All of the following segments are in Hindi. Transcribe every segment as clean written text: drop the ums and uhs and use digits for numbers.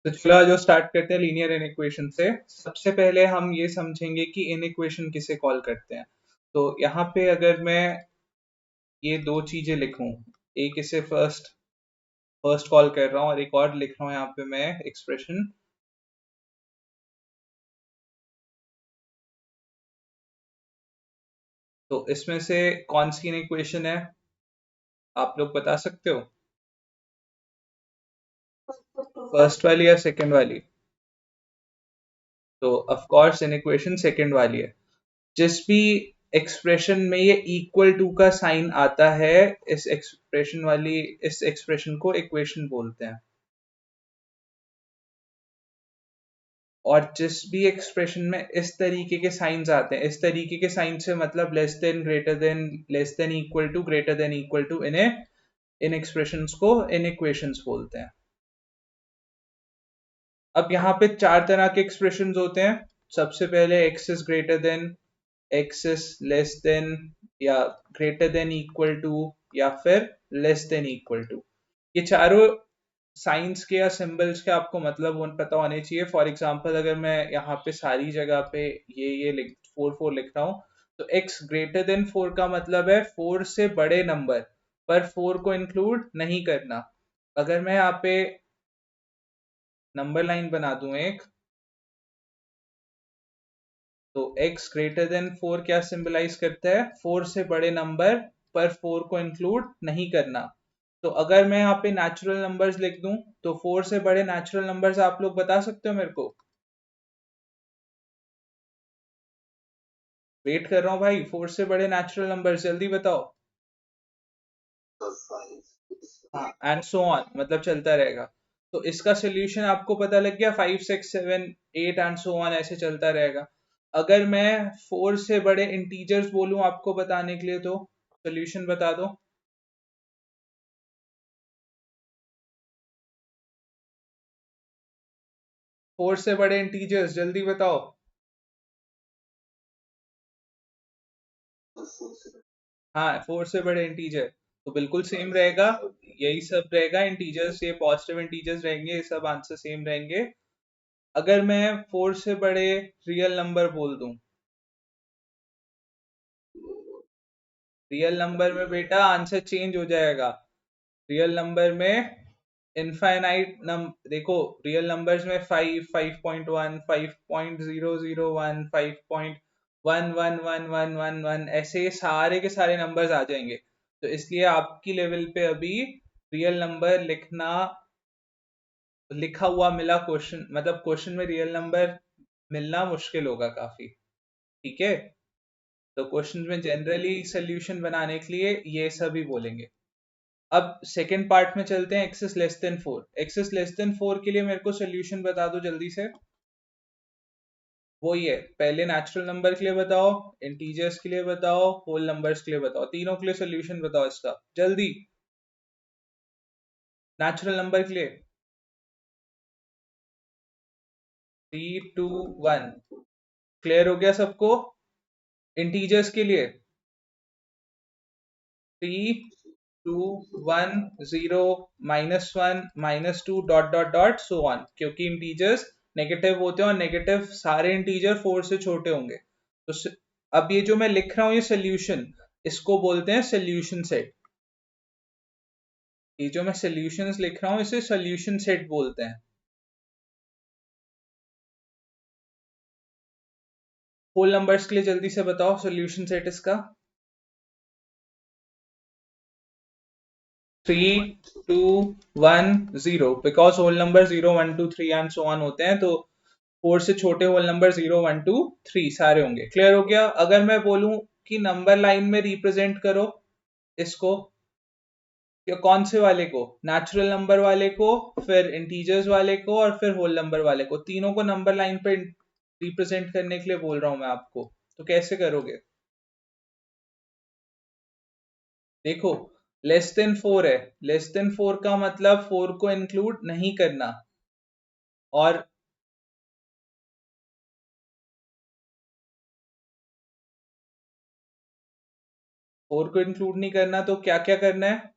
तो चलो जो स्टार्ट करते हैं लीनियर इनइक्वेशन से। सबसे पहले हम ये समझेंगे कि इनइक्वेशन किसे कॉल करते हैं। तो यहाँ पे अगर मैं ये दो चीजें लिखूं, एक इसे फर्स्ट फर्स्ट कॉल कर रहा हूँ और एक और लिख रहा हूँ यहाँ पे मैं एक्सप्रेशन। तो इसमें से कौन सी इनइक्वेशन है, आप लोग बता सकते हो? फर्स्ट वाली या सेकंड वाली? तो ऑफ कोर्स इनइक्वेशन सेकंड वाली है। जिस भी एक्सप्रेशन में ये इक्वल टू का साइन आता है, इस एक्सप्रेशन को इक्वेशन बोलते हैं। और जिस भी एक्सप्रेशन में इस तरीके के साइंस आते हैं, इस तरीके के साइन से मतलब less than, greater than, less than equal to, greater than equal to, इन एक्सप्रेशंस को इन इक्वेशंस बोलते हैं। अब यहाँ पे चार तरह के एक्सप्रेशंस होते हैं। सबसे पहले x is greater then, x is less then, या ग्रेटर देन इक्वल टू, या फिर लेस देन इक्वल टू। ये चारों साइंस के या सिंबल्स के आपको मतलब पता होने चाहिए। फॉर एग्जांपल अगर मैं यहाँ पे सारी जगह पे ये लिख 4 लिख रहा हूँ, तो x ग्रेटर देन 4 का मतलब है 4 से बड़े नंबर पर 4 को इंक्लूड नहीं करना। अगर मैं यहाँ पे नंबर लाइन बना दूं एक, तो x ग्रेटर देन 4 क्या सिंबलाइज करता है? 4 से बड़े नंबर पर 4 को इंक्लूड नहीं करना। तो अगर मैं यहाँ पे नेचुरल नंबर्स लिख दूं, तो 4 से बड़े नेचुरल नंबर्स आप लोग बता सकते हो मेरे को? वेट कर रहा हूँ भाई, 4 से बड़े नेचुरल नंबर्स जल्दी बताओ। हाँ, एंड सो ऑन, मतलब चलता रहेगा। तो इसका सोल्यूशन आपको पता लग गया, 5 6 7 8 एंड सो ऑन ऐसे चलता रहेगा। अगर मैं 4 से बड़े इंटीजर्स बोलूं आपको बताने के लिए, तो सोल्यूशन बता दो। 4 से बड़े इंटीजर्स जल्दी बताओ। हाँ, 4 से बड़े इंटीजर तो बिल्कुल सेम रहेगा। यही सब रहेगा, इंटीजर्स ये पॉजिटिव इंटीजर्स रहेंगे, ये सब आंसर सेम रहेंगे। अगर मैं 4 से बड़े रियल नंबर बोल दूं, रियल नंबर में बेटा आंसर चेंज हो जाएगा। रियल नंबर में इनफाइनाइट देखो, रियल नंबर्स में 5 5.1 5.001 5.11111 ऐसे सारे के सारे नंबर्स आ जाएंगे। तो इसलिए आपकी लेवल पे अभी रियल नंबर लिखना, लिखा हुआ मिला क्वेश्चन, मतलब क्वेश्चन में रियल नंबर मिलना मुश्किल होगा काफी। ठीक है, तो क्वेश्चन में जनरली सोल्यूशन बनाने के लिए ये सभी बोलेंगे। अब सेकेंड पार्ट में चलते हैं, x is less than 4। X is less than 4 के लिए मेरे को सोल्यूशन बता दो जल्दी से। वो ही है, पहले नेचुरल नंबर के लिए बताओ, इंटीजर्स के लिए बताओ, होल नंबर्स के लिए बताओ, तीनों के लिए सोल्यूशन बताओ इसका जल्दी। नेचुरल नंबर के लिए 3 2 1, क्लियर हो गया सबको? इंटीजर्स के लिए 3 2 1 0 -1 -2 dot dot dot so on, क्योंकि इंटीजर्स नेगेटिव होते हैं और नेगेटिव सारे इंटीजर 4 से छोटे होंगे। तो अब ये जो मैं लिख रहा हूँ ये सोल्यूशन, इसको बोलते हैं सोल्यूशन सेट। ये जो मैं सोल्यूशंस लिख रहा हूँ इसे सोल्यूशन सेट बोलते हैं। होल नंबर्स के लिए जल्दी से बताओ सोल्यूशन सेट इसका। 3 2 1 0, because whole number 0 1 2 3 and so on होते हैं, तो 4 से छोटे होल नंबर 0 1 2 3 सारे होंगे। क्लियर हो गया? अगर मैं बोलूं कि नंबर लाइन में रिप्रेजेंट करो इसको, या कौन से वाले को? नेचुरल नंबर वाले को, फिर इंटीजर्स वाले को, और फिर होल नंबर वाले को, तीनों को नंबर लाइन पे रिप्रेजेंट करने के लिए बोल रहा हूं मैं आपको। तो कैसे करोगे? देखो, लेस देन 4 है, लेस देन 4 का मतलब 4 को इंक्लूड नहीं करना। और 4 को इंक्लूड नहीं करना तो क्या क्या करना है?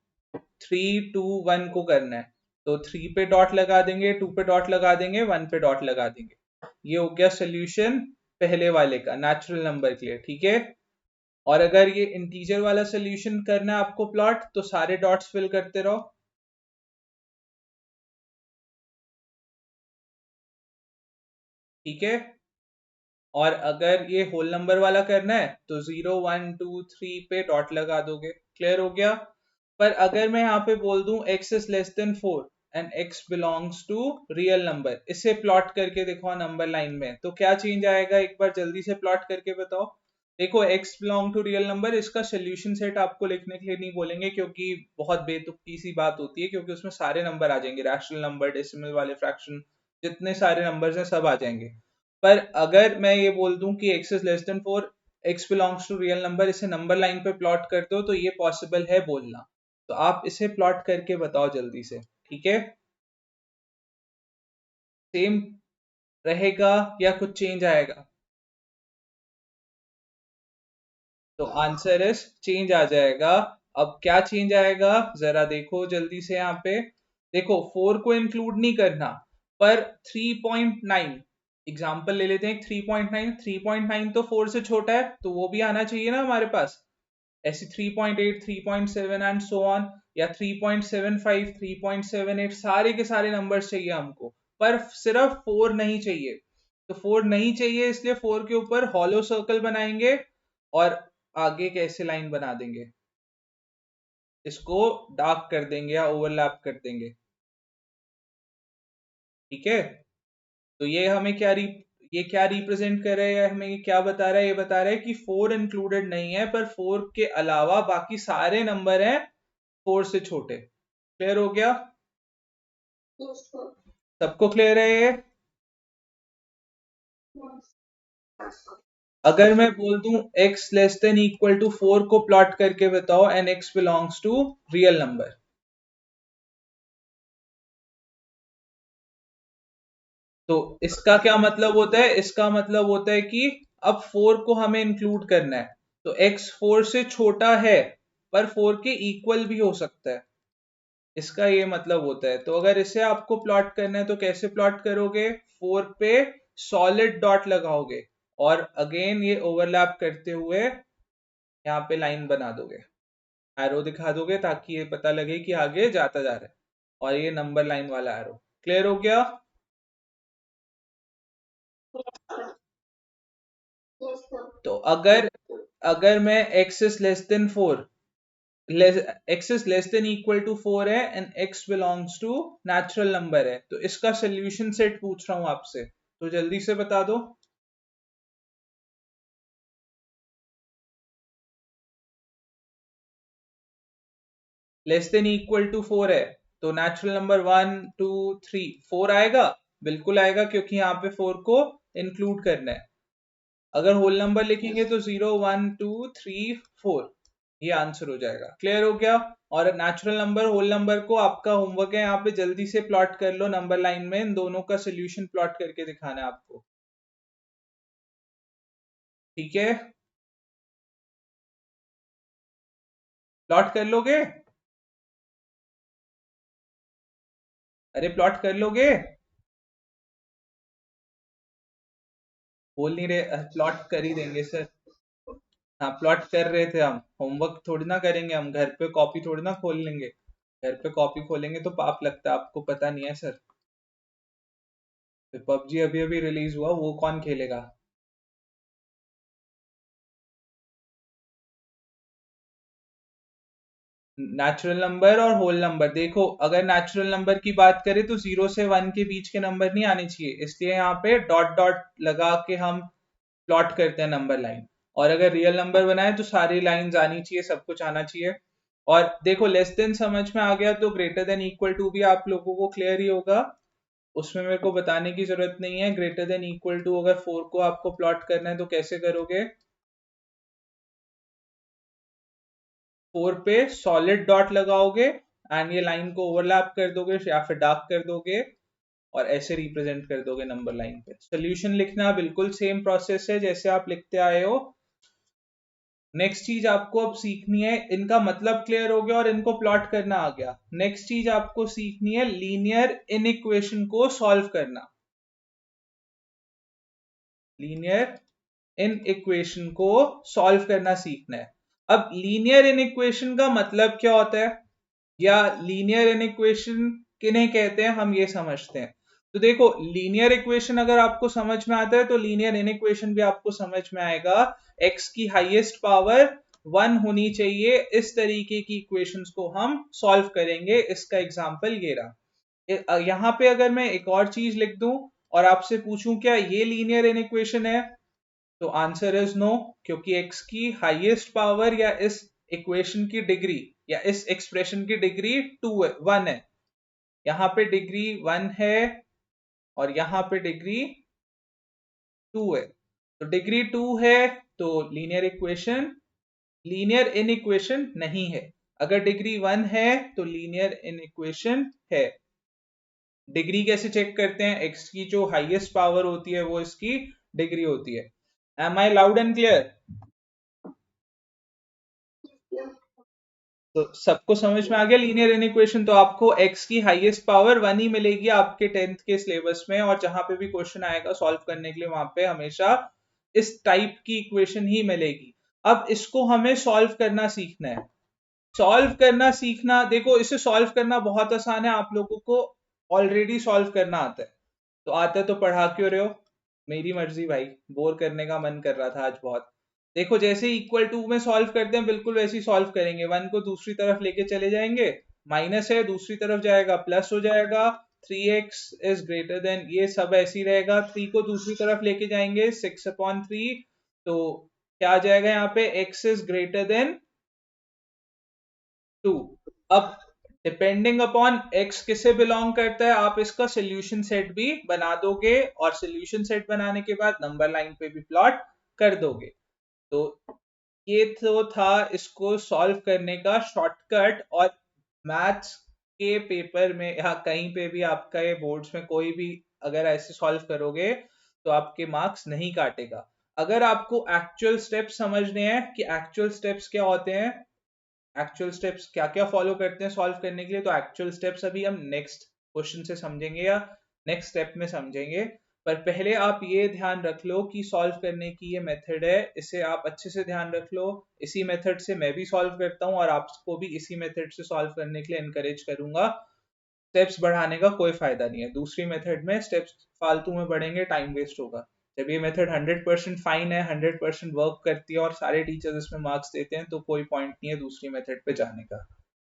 3 2 1 को करना है। तो 3 पे डॉट लगा देंगे, 2 पे डॉट लगा देंगे, 1 पे डॉट लगा देंगे। ये हो गया सोल्यूशन पहले वाले का नेचुरल नंबर के लिए, ठीक है। और अगर ये इंटीजर वाला सोल्यूशन करना है आपको प्लॉट, तो सारे डॉट्स फिल करते रहो, ठीक है। और अगर ये होल नंबर वाला करना है तो 0 1 2 3 पे डॉट लगा दोगे, क्लियर हो गया। पर अगर मैं यहाँ पे बोल दूं x is less than 4 and x belongs to real number, इसे प्लॉट करके देखो नंबर लाइन में, तो क्या चेंज आएगा, एक बार जल्दी से प्लॉट करके बताओ। देखो x belong to real number, इसका सोल्यूशन सेट आपको लिखने के लिए नहीं बोलेंगे क्योंकि बहुत बेतुकी सी बात होती है, क्योंकि उसमें सारे नंबर आ जाएंगे, रैशनल नंबर, डेसिमल वाले फ्रैक्शन, जितने सारे नंबर्स हैं सब आ जाएंगे। पर अगर मैं ये बोल दूं कि x is less than 4, x belongs to real number, इसे नंबर लाइन पे प्लॉट कर दो, तो ये पॉसिबल है बोलना। तो आप इसे प्लॉट करके बताओ जल्दी से, ठीक है। सेम रहेगा या कुछ चेंज आएगा? तो आंसर इज चेंज आ जाएगा। अब क्या चेंज आएगा जरा देखो जल्दी से यहाँ पे। देखो 4 को इंक्लूड नहीं करना, पर 3.9 एग्जाम्पल ले लेते हैं, 3.9, 3.9 तो 4 से छोटा है, तो वो भी आना चाहिए ना हमारे पास। ऐसे 3.8, 3.7 एंड सो ऑन, या 3.75, 3.78, सारे के सारे नंबर्स चाहिए हमको, पर सिर्फ 4 नहीं चाहिए। तो 4 नहीं चाहिए, इसलिए 4 के ऊपर हॉलो सर्कल बनाएंगे और आगे कैसे लाइन बना देंगे, इसको डार्क कर देंगे या ओवरलैप कर देंगे, ठीक है। तो ये क्या रिप्रेजेंट कर रहा है, हमें ये क्या बता रहा है, ये बता रहा है कि 4 इंक्लूडेड नहीं है, पर 4 के अलावा बाकी सारे नंबर हैं 4 से छोटे। क्लियर हो गया? सबको क्लियर है ये? अगर मैं बोल दूं x less than equal to 4 को प्लॉट करके बताओ and x belongs to real number, तो इसका क्या मतलब होता है, इसका मतलब होता है कि अब 4 को हमें इंक्लूड करना है, तो x 4 से छोटा है पर 4 के इक्वल भी हो सकता है, इसका ये मतलब होता है। तो अगर इसे आपको प्लॉट करना है तो कैसे प्लॉट करोगे, 4 पे सॉलिड डॉट लगाओगे और अगेन ये ओवरलैप करते हुए यहाँ पे लाइन बना दोगे, एरो दिखा दोगे ताकि ये पता लगे कि आगे जाता जा रहा है, और ये नंबर लाइन वाला एरो। क्लियर हो गया? तो अगर अगर मैं x is less than 4, x is less than equal to 4 है and x belongs to natural number है, तो इसका सोल्यूशन सेट पूछ रहा हूं आपसे, तो जल्दी से बता दो। लेस देन इक्वल टू 4 है, तो नेचुरल नंबर 1 2 3 4 आएगा, बिल्कुल आएगा, क्योंकि यहाँ पे 4 को इंक्लूड करना है। अगर होल नंबर लिखेंगे तो 0 1 2 3 4, ये आंसर हो जाएगा। क्लियर हो गया? और नेचुरल नंबर होल नंबर को आपका होमवर्क है यहाँ पे, जल्दी से प्लॉट कर लो नंबर लाइन में, इन दोनों का सोल्यूशन प्लॉट करके दिखाना है आपको, ठीक है। प्लॉट कर लोगे? अरे प्लॉट कर लोगे? बोल नहीं रहे, प्लॉट कर ही देंगे सर। हाँ प्लॉट कर रहे थे हम, होमवर्क थोड़ी ना करेंगे हम, घर पे कॉपी थोड़ी ना खोल लेंगे, घर पे कॉपी खोलेंगे तो पाप लगता है, आपको पता नहीं है सर। पबजी अभी अभी रिलीज हुआ, वो कौन खेलेगा। नेचुरल नंबर और होल नंबर, देखो अगर नेचुरल नंबर की बात करें तो 0 से 1 के बीच के नंबर नहीं आने चाहिए, इसलिए यहाँ पे डॉट डॉट लगा के हम प्लॉट करते हैं नंबर लाइन। और अगर रियल नंबर बनाए तो सारी लाइंस आनी चाहिए, सब कुछ आना चाहिए। और देखो लेस देन समझ में आ गया, तो ग्रेटर देन इक्वल टू भी आप लोगों को क्लियर ही होगा, उसमें मेरे को बताने की जरूरत नहीं है। ग्रेटर देन इक्वल टू अगर 4 को आपको प्लॉट करना है तो कैसे करोगे, 4 पे सॉलिड डॉट लगाओगे एंड ये लाइन को ओवरलैप कर दोगे या फिर डार्क कर दोगे, और ऐसे रिप्रेजेंट कर दोगे नंबर लाइन पे। सोल्यूशन लिखना बिल्कुल सेम प्रोसेस है जैसे आप लिखते आए हो, नेक्स्ट चीज आपको अब सीखनी है, इनका मतलब क्लियर हो गया और इनको प्लॉट करना आ गया। नेक्स्ट चीज आपको सीखनी है लीनियर इनइक्वेशन को सॉल्व करना। लीनियर इन इक्वेशन को सॉल्व करना सीखना है। अब लीनियर इन इक्वेशन का मतलब क्या होता है, या लीनियर इन इक्वेशन किन्हें कहते हैं, हम ये समझते हैं। तो देखो, लीनियर इक्वेशन अगर आपको समझ में आता है तो लीनियर इन इक्वेशन भी आपको समझ में आएगा। x की हाईएस्ट पावर 1 होनी चाहिए, इस तरीके की इक्वेशंस को हम सॉल्व करेंगे। इसका एग्जांपल ये रहा। यहाँ पे अगर मैं एक और चीज लिख दूं और आपसे पूछूं क्या ये लीनियर इन इक्वेशन है, तो आंसर इज नो, क्योंकि x की हाईएस्ट पावर या इस इक्वेशन की डिग्री या इस एक्सप्रेशन की डिग्री 1 है। यहाँ पे डिग्री 1 है और यहाँ पे डिग्री 2 है। तो डिग्री 2 है तो linear equation linear in equation नहीं है। अगर डिग्री 1 है तो लीनियर इन इक्वेशन है। डिग्री कैसे चेक करते हैं, x की जो हाईएस्ट पावर होती है वो इसकी डिग्री होती है। Am I loud and clear? तो सबको समझ में आ गया लीनियर इनइक्वेशन। तो आपको x की हाईएस्ट पावर 1 ही मिलेगी आपके 10th के सिलेबस में, और जहां पे भी क्वेश्चन आएगा सॉल्व करने के लिए वहां पे हमेशा इस टाइप की इक्वेशन ही मिलेगी। अब इसको हमें सॉल्व करना सीखना है। सॉल्व करना सीखना, देखो इसे सॉल्व करना बहुत आसान है, आप लोगों को ऑलरेडी सॉल्व करना आता है। तो आता है तो पढ़ा क्यों रहे हो, मेरी मर्जी भाई, बोर करने का मन कर रहा था आज बहुत। देखो जैसे इक्वल टू में सॉल्व करते हैं बिल्कुल वैसे ही सॉल्व करेंगे। 1 को दूसरी तरफ लेके चले जाएंगे, माइनस है दूसरी तरफ जाएगा प्लस हो जाएगा। 3x इज ग्रेटर देन, ये सब ऐसे ही रहेगा। 3 को दूसरी तरफ लेके जाएंगे 6/3, तो क्या आ जाएगा यहाँ पे, x इज ग्रेटर देन 2। अब डिपेंडिंग अपॉन x किसे बिलोंग करता है आप इसका सोल्यूशन सेट भी बना दोगे, और सोल्यूशन सेट बनाने के बाद नंबर लाइन पे भी प्लॉट कर दोगे। तो ये तो था इसको सॉल्व करने का शॉर्टकट। और मैथ्स के पेपर में या कहीं पे भी आपका ये बोर्ड्स में कोई भी अगर ऐसे सॉल्व करोगे तो आपके मार्क्स नहीं काटेगा। अगर आपको एक्चुअल स्टेप्स समझने हैं कि एक्चुअल स्टेप्स क्या होते हैं, एक्चुअल स्टेप्स क्या क्या फॉलो करते हैं सॉल्व करने के लिए, तो एक्चुअल स्टेप्स अभी हम नेक्स्ट क्वेश्चन से समझेंगे या नेक्स्ट स्टेप में समझेंगे। पर पहले आप ये ध्यान रख लो कि सॉल्व करने की ये मेथड है, इसे आप अच्छे से ध्यान रख लो। इसी मेथड से मैं भी सॉल्व करता हूँ और आपको भी इसी मेथड से सॉल्व करने के लिए एनकरेज करूंगा। स्टेप्स बढ़ाने का कोई फायदा नहीं है, दूसरी मेथड में स्टेप्स फालतू में बढ़ेंगे, टाइम वेस्ट होगा। जब ये मेथड 100% फाइन है, 100% वर्क करती है और सारे टीचर्स इसमें मार्क्स देते हैं, तो कोई पॉइंट नहीं है दूसरी मेथड पे जाने का।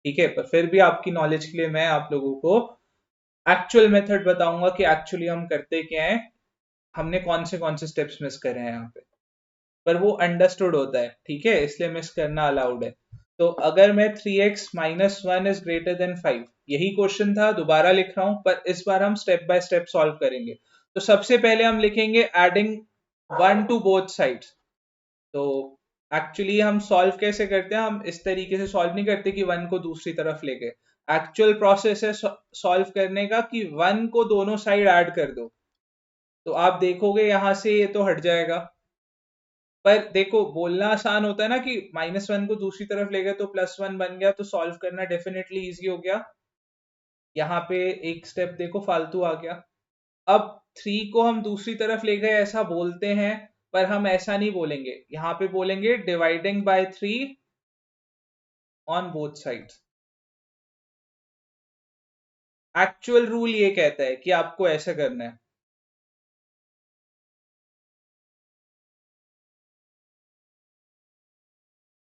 ठीक है, पर फिर भी आपकी नॉलेज के लिए मैं आप लोगों को एक्चुअल मेथड बताऊंगा कि एक्चुअली हम करते क्या है, हमने कौन से स्टेप्स मिस करे हैं यहाँ पे। पर वो अंडरस्टूड होता है, ठीक है, इसलिए मिस करना अलाउड है। तो अगर मैं 3x minus 1 is greater then 5, यही क्वेश्चन था, दोबारा लिख रहा हूं, पर इस बार हम स्टेप बाय स्टेप सॉल्व करेंगे। तो सबसे पहले हम लिखेंगे एडिंग 1 टू बोथ साइड्स। तो एक्चुअली हम सॉल्व कैसे करते हैं, हम इस तरीके से सॉल्व नहीं करते कि 1 को दूसरी तरफ लेके। एक्चुअल प्रोसेस है सॉल्व करने का कि 1 को दोनों साइड ऐड कर दो। तो आप देखोगे यहां से ये तो हट जाएगा। पर देखो बोलना आसान होता है ना कि -1 को दूसरी तरफ ले गए तो +1 बन गया, तो सॉल्व करना डेफिनेटली इजी हो गया। यहाँ पे एक स्टेप देखो फालतू आ गया। अब 3 को हम दूसरी तरफ ले गए ऐसा बोलते हैं, पर हम ऐसा नहीं बोलेंगे, यहाँ पे बोलेंगे dividing by 3 on both sides. Actual rule ये कहता है कि आपको ऐसा करना है।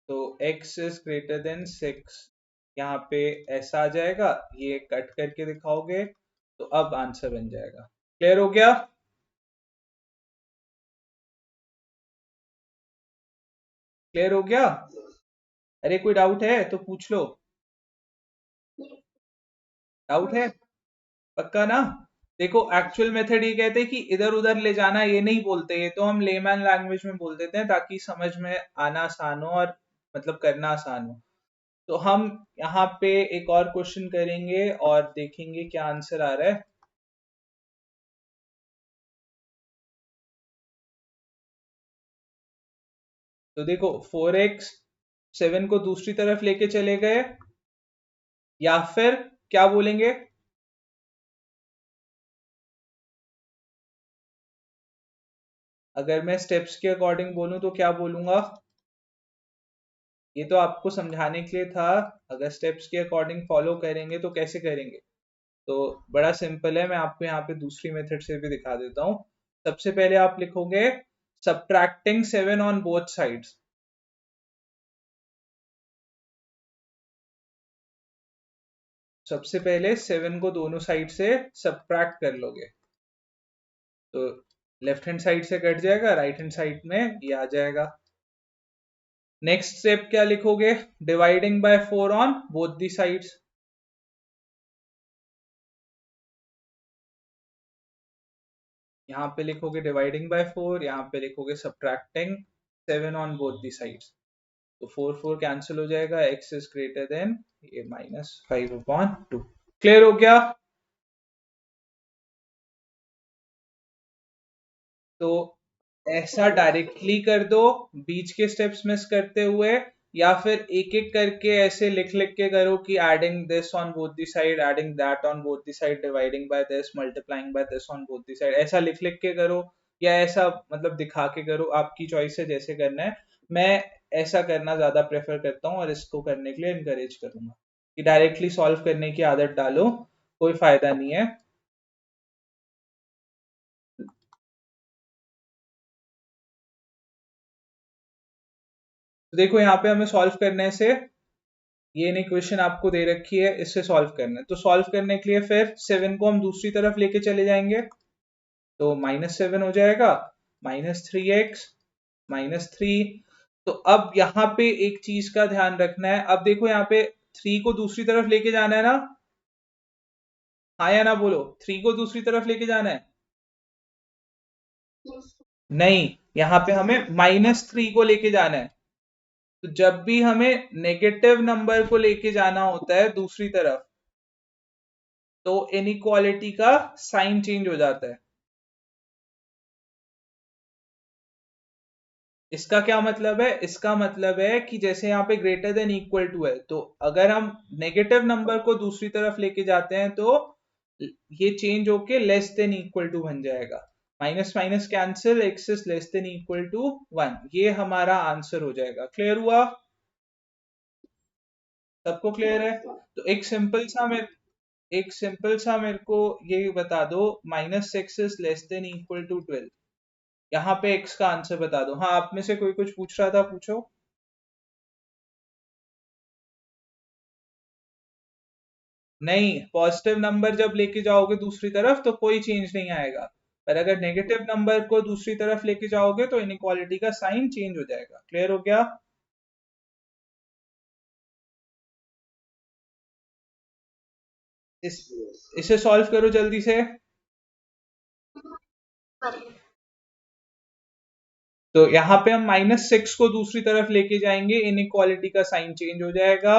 तो x इज ग्रेटर देन 6, यहाँ पे ऐसा आ जाएगा, ये कट करके दिखाओगे तो अब आंसर बन जाएगा। क्लियर हो गया? क्लियर हो गया? अरे कोई डाउट है तो पूछ लो। डाउट है? पक्का ना? देखो एक्चुअल मेथड ये कहते हैं कि इधर उधर ले जाना, ये नहीं बोलते, ये तो हम लेमैन लैंग्वेज में बोल देते हैं ताकि समझ में आना आसान हो और मतलब करना आसान हो। तो हम यहाँ पे एक और क्वेश्चन करेंगे और देखेंगे क्या आंसर आ रहा है। तो देखो 4x 7 को दूसरी तरफ लेके चले गए, या फिर क्या बोलेंगे? अगर मैं स्टेप्स के अकॉर्डिंग बोलूं तो क्या बोलूंगा? ये तो आपको समझाने के लिए था। अगर स्टेप्स के अकॉर्डिंग फॉलो करेंगे तो कैसे करेंगे? तो बड़ा सिंपल है, मैं आपको यहाँ पे दूसरी मेथड से भी दिखा देता हूँ। सबसे पहले आप लिखोगे सब्ट्रैक्टिंग 7 ऑन बोथ साइड्स। सबसे पहले 7 को दोनों साइड से सब्ट्रैक्ट कर लोगे, तो लेफ्ट हैंड साइड से कट जाएगा, राइट हैंड साइड में ये आ जाएगा। नेक्स्ट स्टेप क्या लिखोगे? Dividing by 4 on both the sides. यहाँ पे लिखोगे डिवाइडिंग बाय 4, यहाँ पे लिखोगे subtracting 7 on both the sides. तो 4 4 कैंसिल हो जाएगा, x इज ग्रेटर देन ये -5/2। क्लियर हो गया? तो ऐसा डायरेक्टली कर दो बीच के स्टेप्स मिस करते हुए, या फिर एक एक करके ऐसे लिख लिख के करो कि adding this on both the side, adding that on both the side, dividing by this, multiplying by this on both the side, ऐसा लिख लिख के करो, या ऐसा मतलब दिखा के करो, आपकी चॉइस है जैसे करना है। मैं ऐसा करना ज्यादा प्रेफर करता हूँ और इसको करने के लिए इनकरेज करूंगा कि डायरेक्टली सॉल्व करने की आदत डालो, कोई फायदा नहीं है। तो देखो यहाँ पे हमें सॉल्व करने से, ये नहीं क्वेश्चन आपको दे रखी है, इससे सॉल्व करना है, तो सॉल्व करने के लिए फिर 7 को हम दूसरी तरफ लेके चले जाएंगे, तो -7 हो जाएगा, -3x -3। तो अब यहाँ पे एक चीज का ध्यान रखना है, अब देखो यहाँ पे 3 को दूसरी तरफ लेके जाना है ना, हाँ या ना बोलो, 3 को दूसरी तरफ लेके जाना है? नहीं, यहाँ पे हमें -3 को लेके जाना है। तो जब भी हमें नेगेटिव नंबर को लेके जाना होता है दूसरी तरफ, तो इनइक्वालिटी का साइन चेंज हो जाता है। इसका क्या मतलब है? इसका मतलब है कि जैसे यहाँ पे ग्रेटर देन इक्वल टू है, तो अगर हम नेगेटिव नंबर को दूसरी तरफ लेके जाते हैं तो ये चेंज होके लेस देन इक्वल टू बन जाएगा। Minus minus cancel, x is less than equal to 1, ये हमारा आंसर हो जाएगा। क्लियर हुआ? सबको क्लियर है? तो एक सिंपल सा मेरे को ये बता दो, -6 is less than equal to 12, यहाँ पे x का आंसर बता दो। हाँ, आप में से कोई कुछ पूछ रहा था, पूछो। नहीं, पॉजिटिव नंबर जब लेके जाओगे दूसरी तरफ तो कोई चेंज नहीं आएगा, पर अगर नेगेटिव नंबर को दूसरी तरफ लेके जाओगे तो इनइक्वालिटी का साइन चेंज हो जाएगा। क्लियर हो गया? इस इसे सॉल्व करो जल्दी से। तो यहाँ पे हम -6 को दूसरी तरफ लेके जाएंगे, इनइक्वालिटी का साइन चेंज हो जाएगा।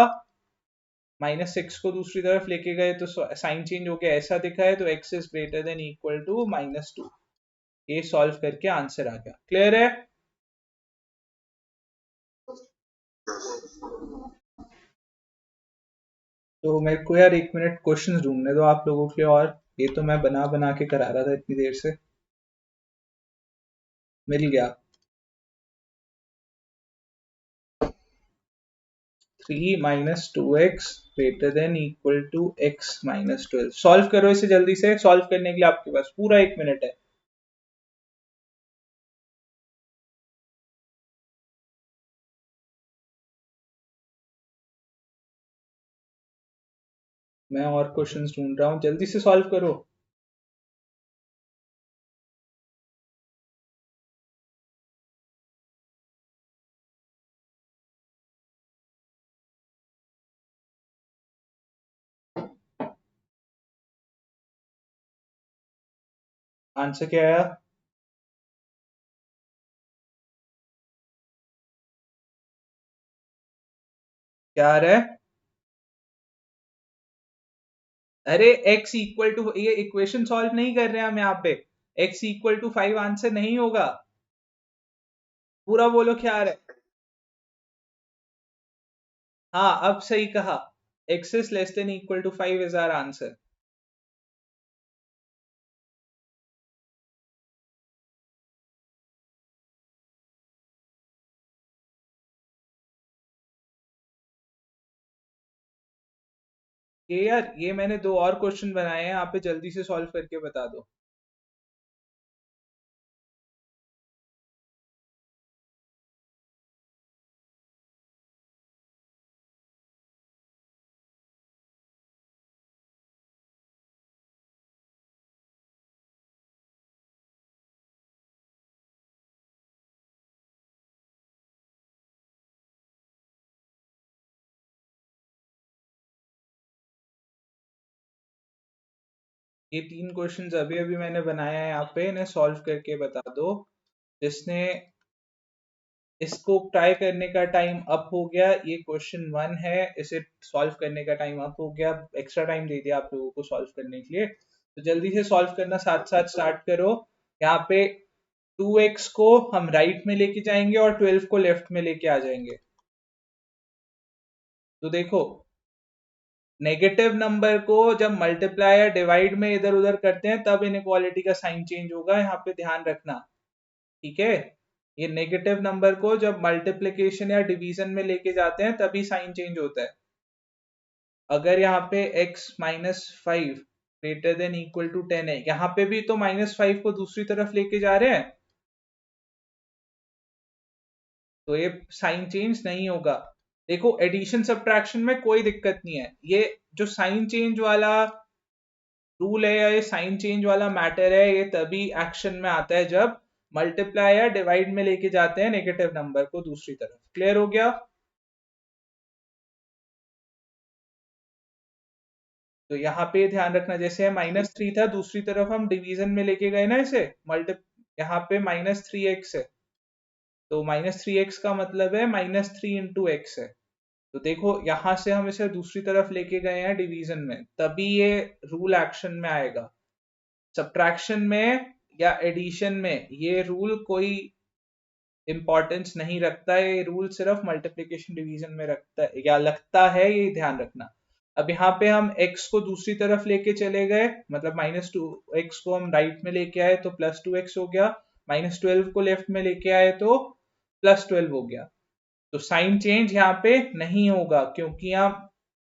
-6 को दूसरी तरफ लेके गए तो साइन चेंज हो गया, ऐसा दिखा है, तो x is greater than equal to -2। ये सॉल्व करके आंसर आ गया। क्लियर है? तो मेरे को यार 1 मिनट क्वेश्चंस ढूंढने दो आप लोगों के लिए, और ये तो मैं बना बना के करा रहा था इतनी देर से। मिल गया। 3 - 2x greater than equal to x - 12। Solve करो इसे जल्दी से। सॉल्व करने के लिए आपके पास पूरा 1 मिनट है। मैं और क्वेश्चंस ढूंढ रहा हूँ, जल्दी से सॉल्व करो। आंसर क्या आया? क्या आ रहा है? अरे x इक्वल टू, ये इक्वेशन सॉल्व नहीं कर रहे हैं हम यहाँ पे। x इक्वल टू 5 आंसर नहीं होगा। पूरा बोलो क्या आ रहा है? हाँ अब सही कहा, x is less than equal to 5 is our answer. ये यार, ये मैंने दो और क्वेश्चन बनाए हैं, यहाँ पे जल्दी से सॉल्व करके बता दो। ये तीन क्वेश्चंस अभी अभी मैंने बनाया है, यहाँ पे इन्हें सॉल्व करके बता दो। जिसने इसको ट्राई करने का टाइम अप हो गया, ये क्वेश्चन वन है, इसे सॉल्व करने का टाइम अप हो गया, एक्स्ट्रा टाइम दे दिया आप लोगों को सॉल्व करने के लिए। तो जल्दी से सॉल्व करना साथ साथ स्टार्ट करो। यहाँ पे 2x को हम राइट में लेके जाएंगे और 12 को लेफ्ट में लेके आ जाएंगे। तो देखो, नेगेटिव नंबर को जब मल्टीप्लाई या डिवाइड में इधर उधर करते हैं तब इनइक्वालिटी का साइन चेंज होगा, यहाँ पे ध्यान रखना। ठीक है, ये नेगेटिव नंबर को जब मल्टीप्लिकेशन या डिवीजन में लेके जाते हैं तभी साइन चेंज होता है। अगर यहाँ पे x -5 greater than equal to 10 है, यहाँ पे भी तो -5 को दूसरी तरफ लेके जा रहे हैं, तो ये साइन चेंज नहीं होगा। देखो, एडिशन सब्ट्रैक्शन में कोई दिक्कत नहीं है, ये जो साइन चेंज वाला रूल है या ये साइन चेंज वाला मैटर है, ये तभी एक्शन में आता है जब मल्टीप्लाई या डिवाइड में लेके जाते हैं नेगेटिव नंबर को दूसरी तरफ। क्लियर हो गया? तो यहाँ पे ध्यान रखना, जैसे -3 था, दूसरी तरफ हम डिवीजन में लेके गए ना इसे, मल्टी यहाँ पे -3x है, तो -3x का मतलब है -3 × x है। तो देखो, यहाँ से हम इसे दूसरी तरफ लेके गए हैं डिवीजन में, तभी ये रूल एक्शन में आएगा। सब्ट्रैक्शन में या एडिशन में ये रूल कोई इंपॉर्टेंस नहीं रखता है, ये रूल सिर्फ मल्टीप्लिकेशन डिवीजन में रखता है या लगता है, ये ध्यान रखना। अब यहाँ पे हम x को दूसरी तरफ लेके चले गए, मतलब -2x को हम राइट में लेके आए तो +2x हो गया, -12 को लेफ्ट में लेके आए तो +12 हो गया। तो साइन चेंज यहाँ पे नहीं होगा क्योंकि यहाँ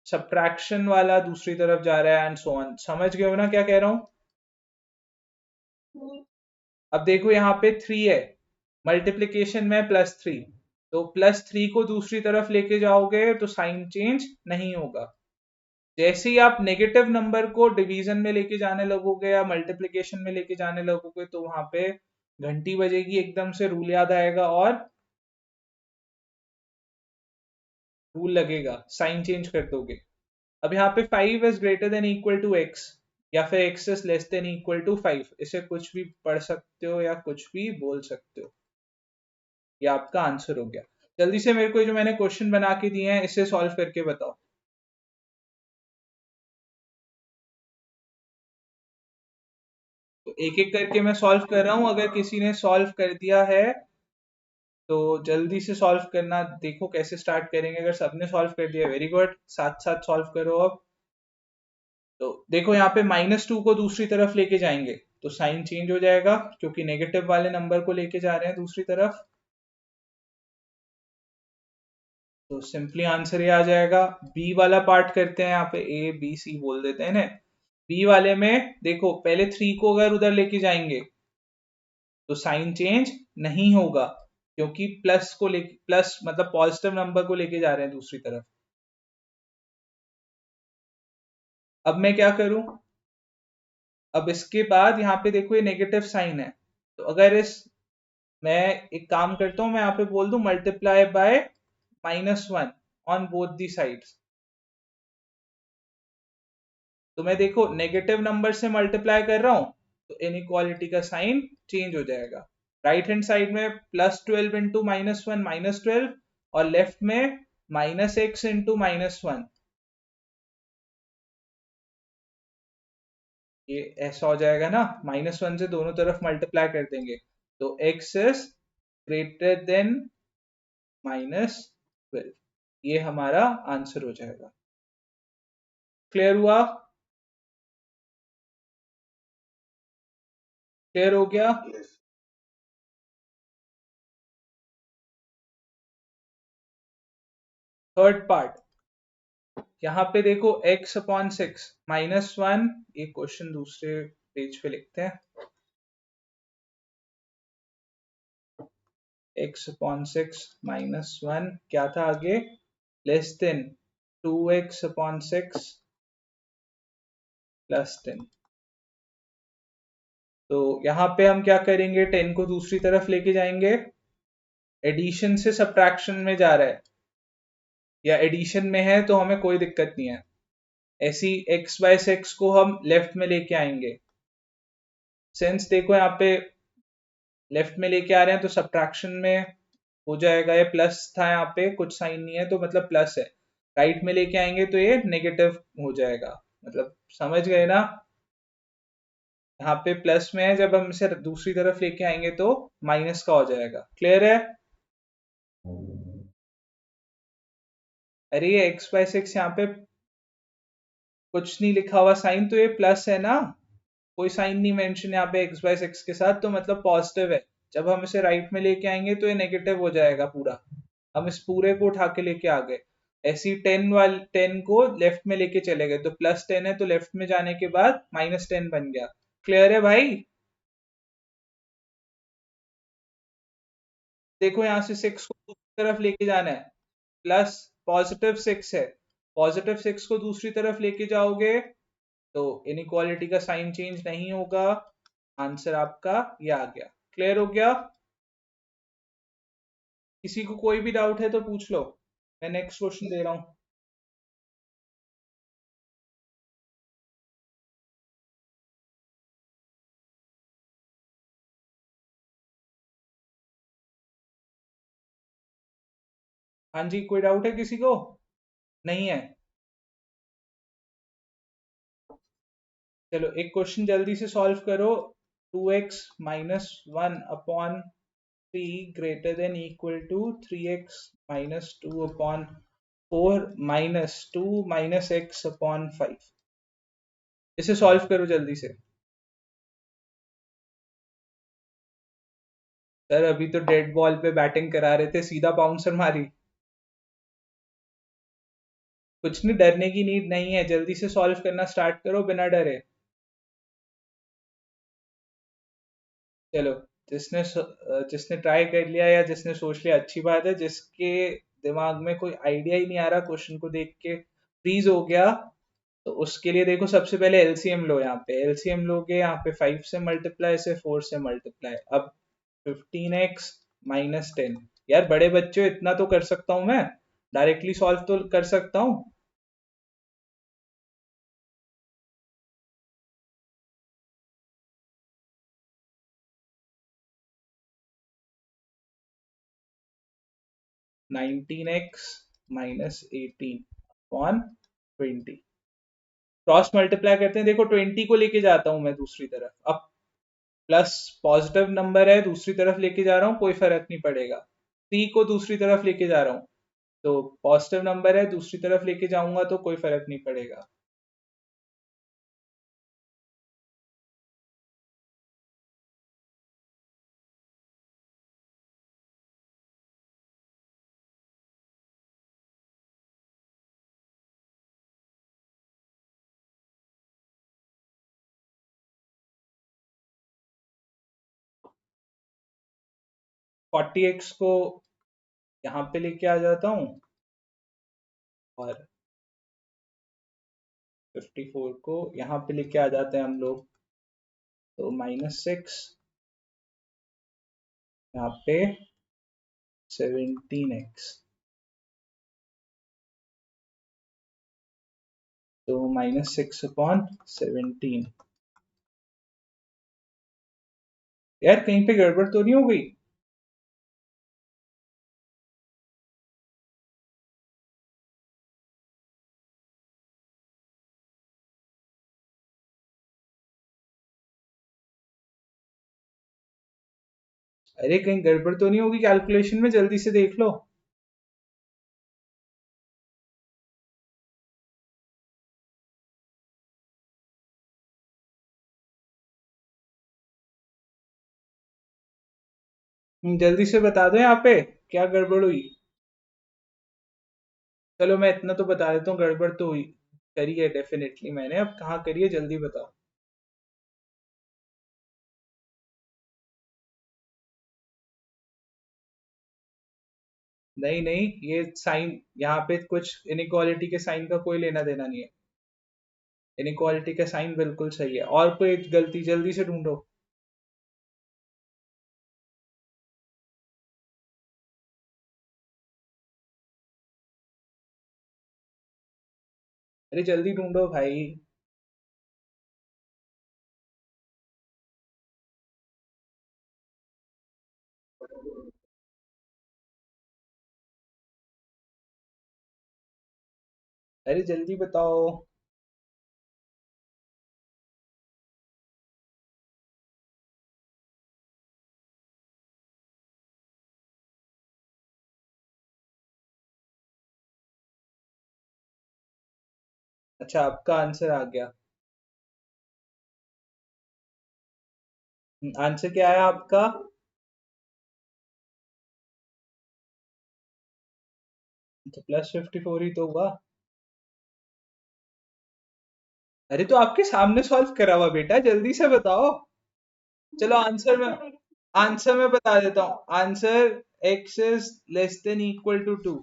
सब्ट्रैक्शन वाला दूसरी तरफ जा रहा है एंड सो ऑन। समझ गए हो ना क्या कह रहा हूँ? अब देखो, यहाँ पे 3 है, मल्टीप्लिकेशन में +3, तो +3 को दूसरी तरफ लेके जाओगे तो साइन चेंज नहीं होगा। जैसे ही आप नेगेटिव नंबर को डिवीजन में लेके जाने लगोगे या मल्टीप्लिकेशन में लेके जाने लगोगे तो वहां पे घंटी बजेगी, एकदम से रूल याद आएगा और रूल लगेगा, साइन चेंज कर दोगे। अब यहाँ पे 5 is greater than equal to x या फिर x is less than equal to 5, इसे कुछ भी पढ़ सकते हो या कुछ भी बोल सकते हो। ये आपका आंसर हो गया। जल्दी से मेरे को जो मैंने क्वेश्चन बना के दिए हैं इसे सॉल्व करके बताओ। तो एक एक करके मैं सॉल्व कर रहा हूँ, अगर किसी ने सॉल्व कर दिया है तो जल्दी से सॉल्व करना। देखो कैसे स्टार्ट करेंगे, अगर सबने सॉल्व कर दिया वेरी गुड, साथ साथ सॉल्व करो। अब तो देखो, यहाँ पे -2 को दूसरी तरफ लेके जाएंगे तो साइन चेंज हो जाएगा क्योंकि नेगेटिव वाले नंबर को लेके जा रहे हैं दूसरी तरफ। तो सिंपली आंसर ये आ जाएगा। बी वाला पार्ट करते हैं, यहाँ पे ए बी सी बोल देते हैं ना। बी वाले में देखो, पहले 3 को अगर उधर लेके जाएंगे तो साइन चेंज नहीं होगा क्योंकि प्लस को लेके, प्लस मतलब पॉजिटिव नंबर को लेके जा रहे हैं दूसरी तरफ। अब मैं क्या करूं? अब इसके बाद यहाँ पे देखो ये नेगेटिव साइन है, तो अगर इस मैं एक काम करता हूँ, मैं यहाँ पे बोल दूं multiply by -1 on both the sides. तो मैं देखो नेगेटिव नंबर से मल्टीप्लाई कर रहा हूँ तो इनइक्वालिटी का साइन चेंज हो जाएगा। राइट हैंड साइड में +12 इंटू -1 -12, और लेफ्ट में -x इंटू -1, ये ऐसा हो जाएगा ना। -1 से दोनों तरफ मल्टीप्लाई कर देंगे तो x इज ग्रेटर देन -12। ये हमारा आंसर हो जाएगा। क्लियर हुआ? क्लियर हो गया? थर्ड पार्ट, यहाँ पे देखो x upon six minus one, ये क्वेश्चन दूसरे पेज पे लिखते हैं। x upon six minus one क्या था आगे, less than 2x upon six plus 10। तो यहाँ पे हम क्या करेंगे, 10 को दूसरी तरफ लेके जाएंगे, एडिशन से सब्ट्रैक्शन में जा रहा है या एडिशन में है तो हमें कोई दिक्कत नहीं है। ऐसी x बाय सिक्स को हम लेफ्ट में लेके आएंगे, सेंस देखो यहाँ पे लेफ्ट में लेके आ रहे हैं तो सब्ट्रैक्शन में हो जाएगा, ये प्लस था यहाँ पे कुछ साइन नहीं है तो मतलब प्लस है, राइट में लेके आएंगे तो ये नेगेटिव हो जाएगा, मतलब समझ गए ना। यहाँ पे प्लस में है, जब हम इसे दूसरी तरफ लेके आएंगे तो माइनस का हो जाएगा। क्लियर है? अरे ये एक्स बाय सिक्स यहाँ पे कुछ नहीं लिखा हुआ साइन, तो ये प्लस है ना, कोई साइन नहीं मेंशन यहाँ पे एक्स बाय सिक्स के साथ, तो मतलब पॉजिटिव है। जब हम इसे राइट में लेके आएंगे तो ये नेगेटिव हो जाएगा पूरा, हम इस पूरे को उठा के लेके आ गए। ऐसी 10 को लेफ्ट में लेके चले गए तो प्लस 10 है, तो लेफ्ट में जाने के बाद माइनस 10 बन गया। क्लियर है भाई? देखो यहाँ से 6 को दूसरी तरफ लेके जाना है, प्लस पॉजिटिव 6 है, पॉजिटिव 6 को दूसरी तरफ लेके जाओगे तो इनइक्वालिटी का साइन चेंज नहीं होगा, आंसर आपका ये आ गया। क्लियर हो गया? किसी को कोई भी डाउट है तो पूछ लो, मैं नेक्स्ट क्वेश्चन दे रहा हूँ। हाँ जी, कोई डाउट है किसी को? नहीं है? चलो एक क्वेश्चन जल्दी से सॉल्व करो। 2x minus one upon three greater than equal to 3x minus two upon four minus two minus x upon five, इसे सॉल्व करो जल्दी से। सर अभी तो डेड बॉल पे बैटिंग करा रहे थे, सीधा बाउंसर मारी। कुछ नहीं, डरने की नीड नहीं है, जल्दी से सॉल्व करना स्टार्ट करो बिना डरे। चलो, जिसने ट्राई कर लिया या जिसने सोच लिया अच्छी बात है, जिसके दिमाग में कोई आइडिया ही नहीं आ रहा, क्वेश्चन को देख के फ्रीज हो गया, तो उसके लिए देखो सबसे पहले एलसीएम लो। यहाँ पे एलसीएम लोगे, यहाँ पे 5 से मल्टीप्लाई से 4 से मल्टीप्लाई, अब 15x माइनस 10। यार बड़े बच्चे हो, इतना तो कर सकता हूँ मैं, डायरेक्टली सॉल्व तो कर सकता हूँ। 19x minus 18 upon 20, cross multiply करते हैं, देखो 20 को लेके जाता हूं मैं दूसरी तरफ, अब प्लस पॉजिटिव नंबर है दूसरी तरफ लेके जा रहा हूँ, कोई फर्क नहीं पड़ेगा। 3 को दूसरी तरफ लेके जा रहा हूँ तो पॉजिटिव नंबर है दूसरी तरफ लेके जाऊंगा तो कोई फर्क नहीं पड़ेगा। 40x को यहाँ पे लेके आ जाता हूँ और 54 को यहाँ पे लेके आ जाते हैं हम लोग, तो -6, यहाँ पे 17x, तो -6 अपॉन 17। यार कहीं पे गड़बड़ तो नहीं हो गई? अरे कहीं गड़बड़ तो नहीं होगी कैलकुलेशन में, जल्दी से देख लो। जल्दी से बता दो यहाँ पे क्या गड़बड़ हुई। चलो मैं इतना तो बता देता हूँ, गड़बड़ तो हुई, करी है डेफिनेटली मैंने, अब कहाँ करी है जल्दी बताओ। नहीं नहीं, ये साइन यहाँ पे कुछ इनइक्वालिटी के साइन का कोई लेना देना नहीं है। इनइक्वालिटी का साइन बिल्कुल सही है, और कोई गलती जल्दी से ढूंढो। अरे जल्दी ढूंढो भाई। अरे जल्दी बताओ। अच्छा आपका आंसर आ गया। आंसर क्या है आपका? तो +54 ही तो हुआ। अरे तो आपके सामने सॉल्व करा हुआ बेटा, जल्दी से बताओ। चलो आंसर में बता देता हूँ answer. x is less than equal to 2।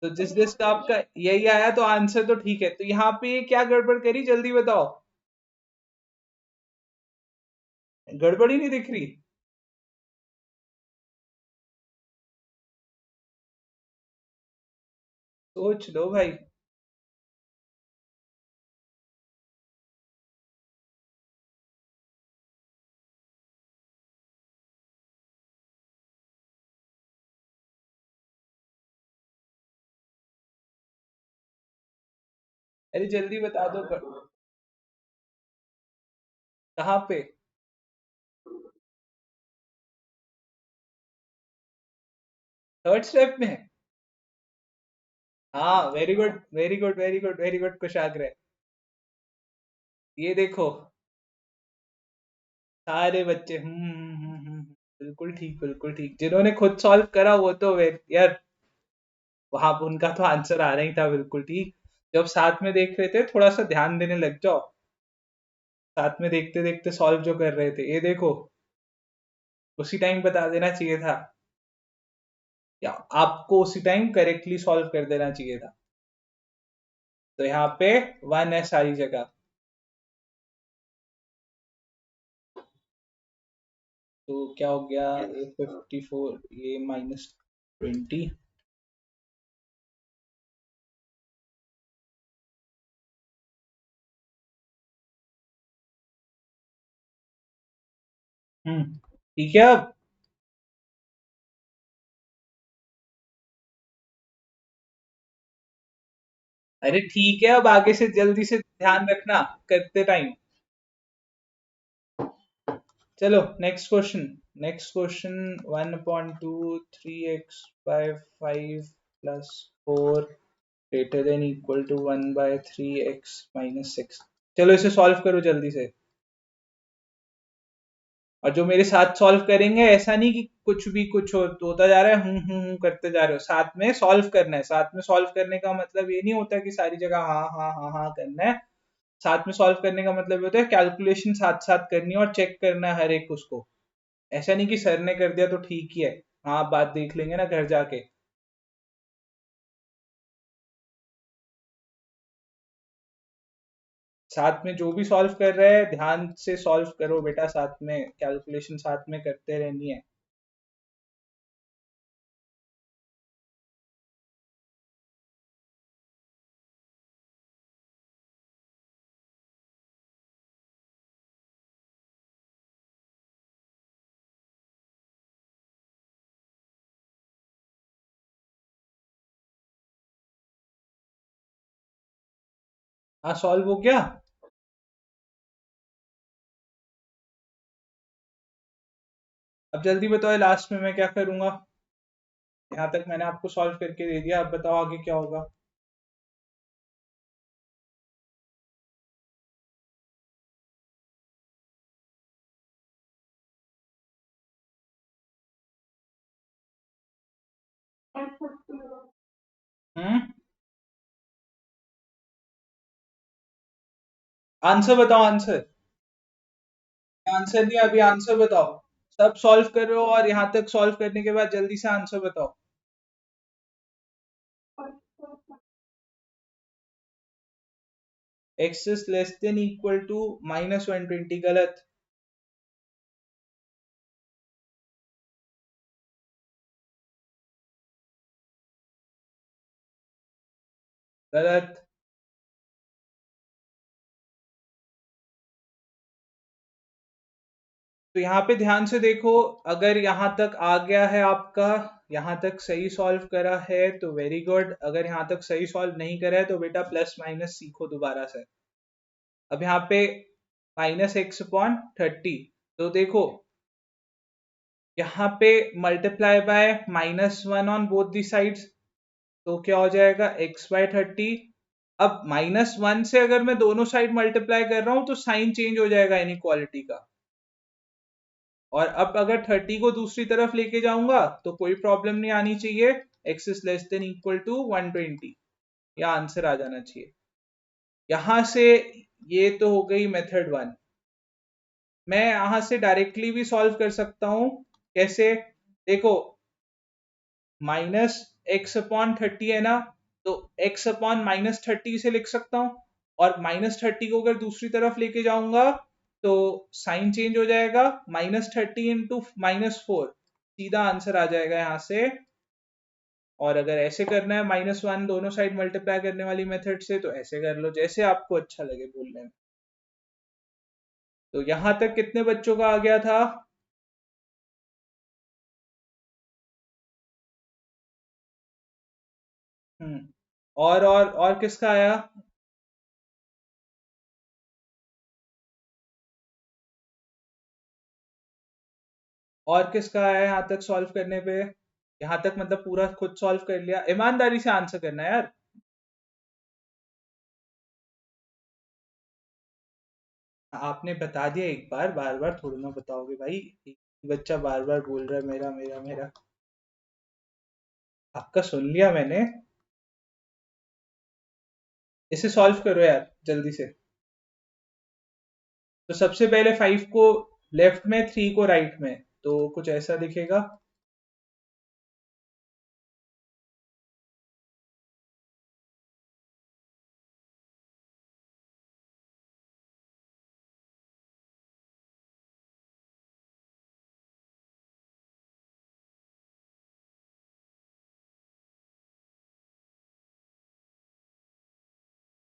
तो जिसका आपका यही आया तो आंसर तो ठीक है, तो यहाँ पे ये क्या गड़बड़ करी जल्दी बताओ। गड़बड़ ही नहीं दिख रही। सोच लो भाई। अरे जल्दी बता दो कहाँ पे? थर्ड स्टेप में है। हाँ very good very good very good very good Kushagra. ये देखो सारे बच्चे बिल्कुल ठीक बिल्कुल ठीक, जिन्होंने खुद सॉल्व करा वो तो यार वहां पे उनका तो आंसर आ रहा ही था बिल्कुल ठीक। जब साथ में देख रहे थे थोड़ा सा ध्यान देने लग जाओ, साथ में देखते देखते सॉल्व जो कर रहे थे, ये देखो उसी टाइम बता देना चाहिए था, या आपको उसी टाइम करेक्टली सॉल्व कर देना चाहिए था। तो यहाँ पे 1 है सारी जगह। तो क्या हो गया, A54 ये -20। ठीक है अब। अरे ठीक है अब आगे से जल्दी से ध्यान रखना करते टाइम। चलो next question. Next question 1/2 3x/5 greater than equal to 1/3x - 6। चलो इसे सॉल्व करो जल्दी से। और जो मेरे साथ सॉल्व करेंगे ऐसा नहीं कि कुछ भी कुछ होता जा रहा है, करते जा रहे हो, साथ में सॉल्व करना है। साथ में सॉल्व करने का मतलब ये नहीं होता कि सारी जगह हाँ हाँ हाँ हाँ करना है। साथ में सॉल्व करने का मतलब ये होता है कैलकुलेशन साथ साथ करनी है और चेक करना है हर एक उसको। ऐसा नहीं कि सर ने कर दिया तो ठीक ही है, हाँ आप बात देख लेंगे ना घर जाके। साथ में जो भी सॉल्व कर रहे हैं ध्यान से सॉल्व करो बेटा, साथ में कैलकुलेशन साथ में करते रहनी है। हाँ सॉल्व हो गया। अब जल्दी बताओ लास्ट में मैं क्या करूंगा। यहाँ तक मैंने आपको सॉल्व करके दे दिया, अब बताओ आगे क्या होगा। हम्म, आंसर बताओ आंसर। आंसर नहीं, अभी आंसर बताओ। सब सॉल्व कर रहे हो और यहाँ तक सॉल्व करने के बाद जल्दी से आंसर बताओ। X is less than equal to -120, गलत। गलत। तो यहाँ पे ध्यान से देखो, अगर यहाँ तक आ गया है आपका, यहाँ तक सही सॉल्व करा है तो वेरी गुड, अगर यहाँ तक सही सॉल्व नहीं करा है तो बेटा प्लस माइनस सीखो दोबारा से। अब यहाँ पे -x/30, तो देखो यहाँ पे multiply by -1 on both the sides, तो क्या हो जाएगा x/30। अब -1 से अगर मैं दोनों साइड मल्टीप्लाई कर रहा हूं तो साइन चेंज हो जाएगा इनइक्वालिटी का। और अब अगर 30 को दूसरी तरफ लेके जाऊंगा तो कोई प्रॉब्लम नहीं आनी चाहिए, x is less than equal to 120, या आंसर आ जाना चाहिए यहां से। ये तो हो गई मेथड वन। मैं यहां से डायरेक्टली भी सॉल्व कर सकता हूं। कैसे? देखो, -x/30 है ना, तो x/-30 से लिख सकता हूँ। और -30 को अगर दूसरी तरफ लेके जाऊंगा तो साइन चेंज हो जाएगा, -30 इंटू -4, सीधा आंसर आ जाएगा यहाँ से। और अगर ऐसे करना है -1 दोनों साइड मल्टीप्लाई करने वाली मेथड से, तो ऐसे कर लो जैसे आपको अच्छा लगे बोलने में। तो यहाँ तक कितने बच्चों का आ गया था? हम्म। और किसका आया? और किसका आया यहाँ तक सॉल्व करने पे? यहाँ तक मतलब पूरा खुद सॉल्व कर लिया? ईमानदारी से आंसर करना है यार। आपने बता दिया एक बार, बार बार थोड़ी ना बताओगे भाई। एक ही बच्चा बार बार बोल रहा है मेरा मेरा मेरा। आपका सुन लिया मैंने। इसे सॉल्व करो यार जल्दी से। तो सबसे पहले 5 को लेफ्ट में, 3 को राइट में, तो कुछ ऐसा दिखेगा।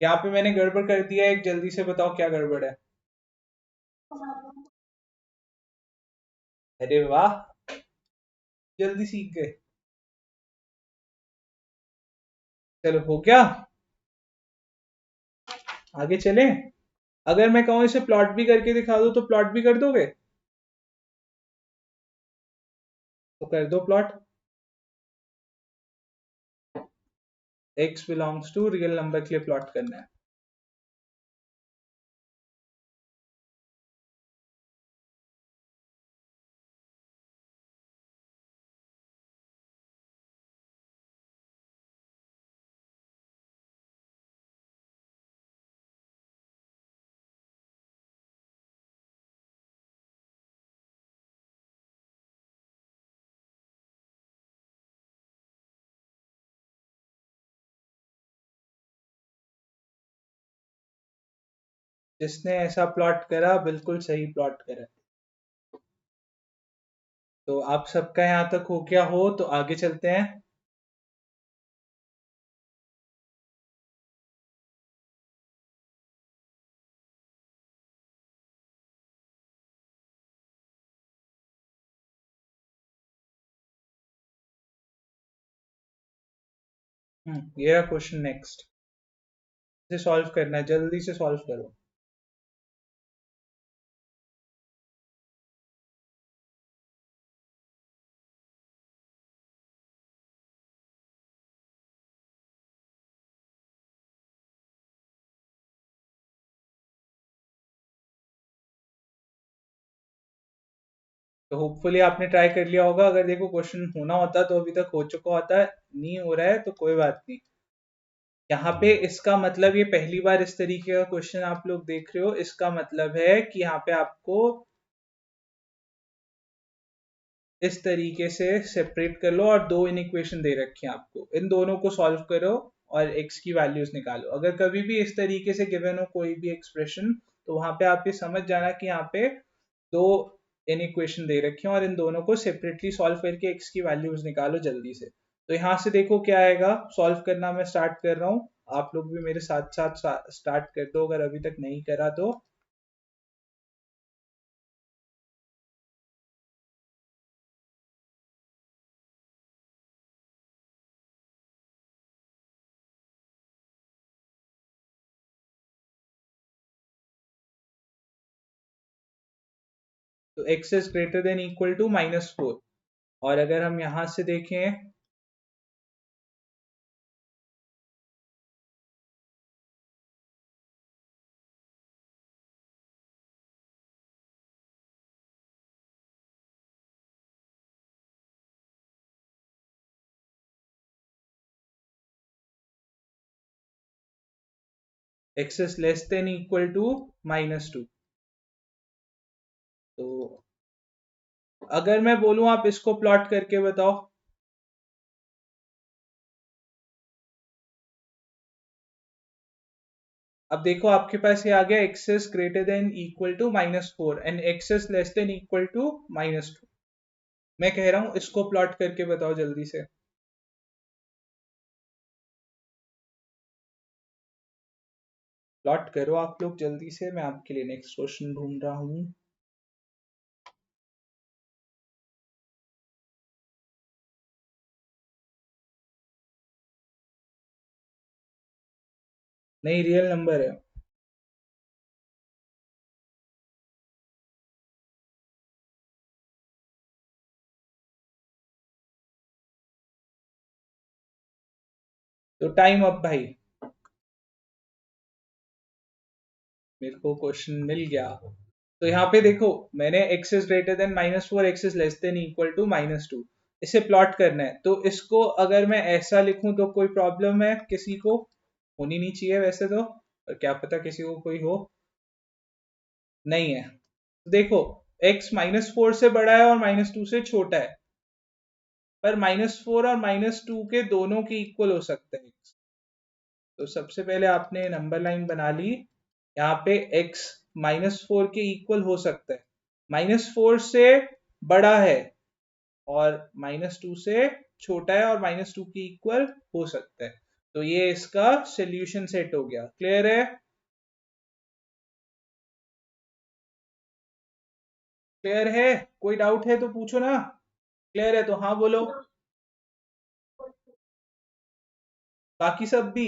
यहाँ पे मैंने गड़बड़ कर दिया है, एक जल्दी से बताओ क्या गड़बड़ है। अरे वाह, जल्दी सीख गए। चलो हो गया, आगे चलें। अगर मैं कहूँ इसे प्लॉट भी करके दिखा दो तो प्लॉट भी कर दोगे? तो कर दो plot. x belongs to real number के लिए प्लॉट करना है। जिसने ऐसा प्लॉट करा बिल्कुल सही प्लॉट करा। तो आप सबका यहाँ तक हो गया हो तो आगे चलते हैं। ये रहा क्वेश्चन नेक्स्ट। इसे सॉल्व करना है, जल्दी से सॉल्व करो। तो होपफुली आपने ट्राई कर लिया होगा। अगर देखो क्वेश्चन होना होता तो अभी तक हो चुका होता, नहीं हो रहा है तो कोई बात नहीं। यहाँ पे इसका मतलब, ये पहली बार इस तरीके का क्वेश्चन आप लोग देख रहे हो, इसका मतलब है कि यहाँ पे आपको इस तरीके से सेपरेट कर लो और दो इनइक्वेशन दे रखे हैं आपको, इन दोनों को सॉल्व करो और x की वैल्यूज निकालो। अगर कभी भी इस तरीके से गिवन हो कोई भी एक्सप्रेशन, तो वहां पे आप ये समझ जाना कि यहाँ पे दो इनइक्वेशन दे रखे हैं और इन दोनों को सेपरेटली सॉल्व करके x की वैल्यूज निकालो जल्दी से। तो यहाँ से देखो क्या आएगा, सॉल्व करना मैं स्टार्ट कर रहा हूँ, आप लोग भी मेरे साथ साथ स्टार्ट कर दो अगर अभी तक नहीं करा तो। तो x is greater than equal to -4, और अगर हम यहां से देखें, x is less than equal to -2। तो अगर मैं बोलूं आप इसको प्लॉट करके बताओ। अब देखो आपके पास ये आ गया x is greater than equal to -4 and x is less than equal to -2। मैं कह रहा हूं इसको प्लॉट करके बताओ जल्दी से। प्लॉट करो आप लोग जल्दी से, मैं आपके लिए नेक्स्ट क्वेश्चन ढूंढ रहा हूँ। नहीं, रियल नंबर है। तो टाइम अप भाई, मेरे को क्वेश्चन मिल गया। तो यहाँ पे देखो, मैंने x is greater than -4, x is less than equal to -2, इसे प्लॉट करना है। तो इसको अगर मैं ऐसा लिखूं तो कोई प्रॉब्लम है किसी को? होनी नहीं चाहिए वैसे तो, पर क्या पता किसी को कोई हो। नहीं है। देखो, x -4 से बड़ा है और -2 से छोटा है, पर -4 और -2 के दोनों के इक्वल हो सकता है। तो सबसे पहले आपने नंबर लाइन बना ली, यहाँ पे x -4 के इक्वल हो सकता है, -4 से बड़ा है और -2 से छोटा है और -2 के इक्वल हो सकता है। तो ये इसका सोल्यूशन सेट हो गया। क्लियर है? क्लियर है? कोई डाउट है तो पूछो ना। क्लियर है तो हाँ बोलो। बाकी सब भी?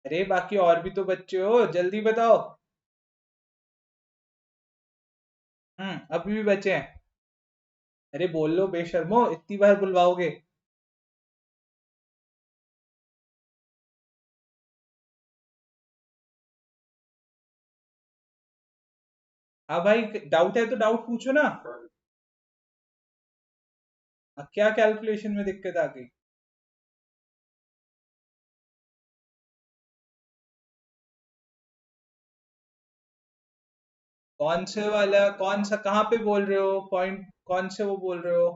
अरे बाकी और भी तो बच्चे हो, जल्दी बताओ। अभी भी बचे हैं। अरे बोल लो बेशर्मो, इतनी बार बुलवाओगे? हाँ भाई, डाउट है तो डाउट पूछो ना। क्या कैलकुलेशन में दिक्कत आ गई? कौन से वाला, कौन सा, कहाँ पे बोल रहे हो पॉइंट, कौन से वो बोल रहे हो?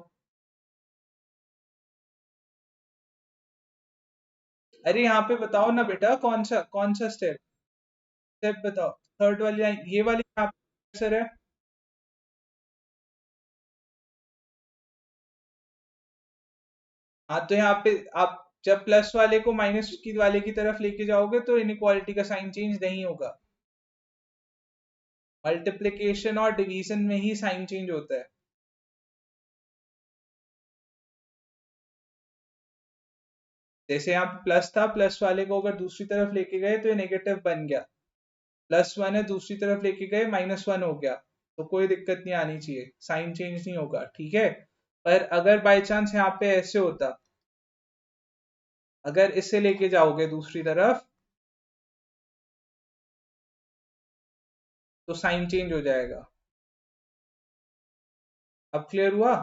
अरे यहाँ पे बताओ ना बेटा, कौन सा स्टेप, स्टेप बताओ। थर्ड वाली लाइन, ये वाली कहाँ पे आंसर है? हाँ तो यहाँ पे आप जब प्लस वाले को माइनस की वाले की तरफ लेके जाओगे तो इनइक्वालिटी का साइन चेंज नहीं होगा। मल्टीप्लिकेशन और डिवीजन में ही साइन चेंज होता है। जैसे यहाँ प्लस था, प्लस वाले को अगर दूसरी तरफ लेके गए तो ये नेगेटिव बन गया, प्लस वन है दूसरी तरफ लेके गए -1 हो गया। तो कोई दिक्कत नहीं आनी चाहिए, साइन चेंज नहीं होगा, ठीक है। पर अगर बाय चांस यहाँ पे ऐसे होता, अगर इसे लेके जाओगे दूसरी तरफ, तो साइन चेंज हो जाएगा। अब क्लियर हुआ?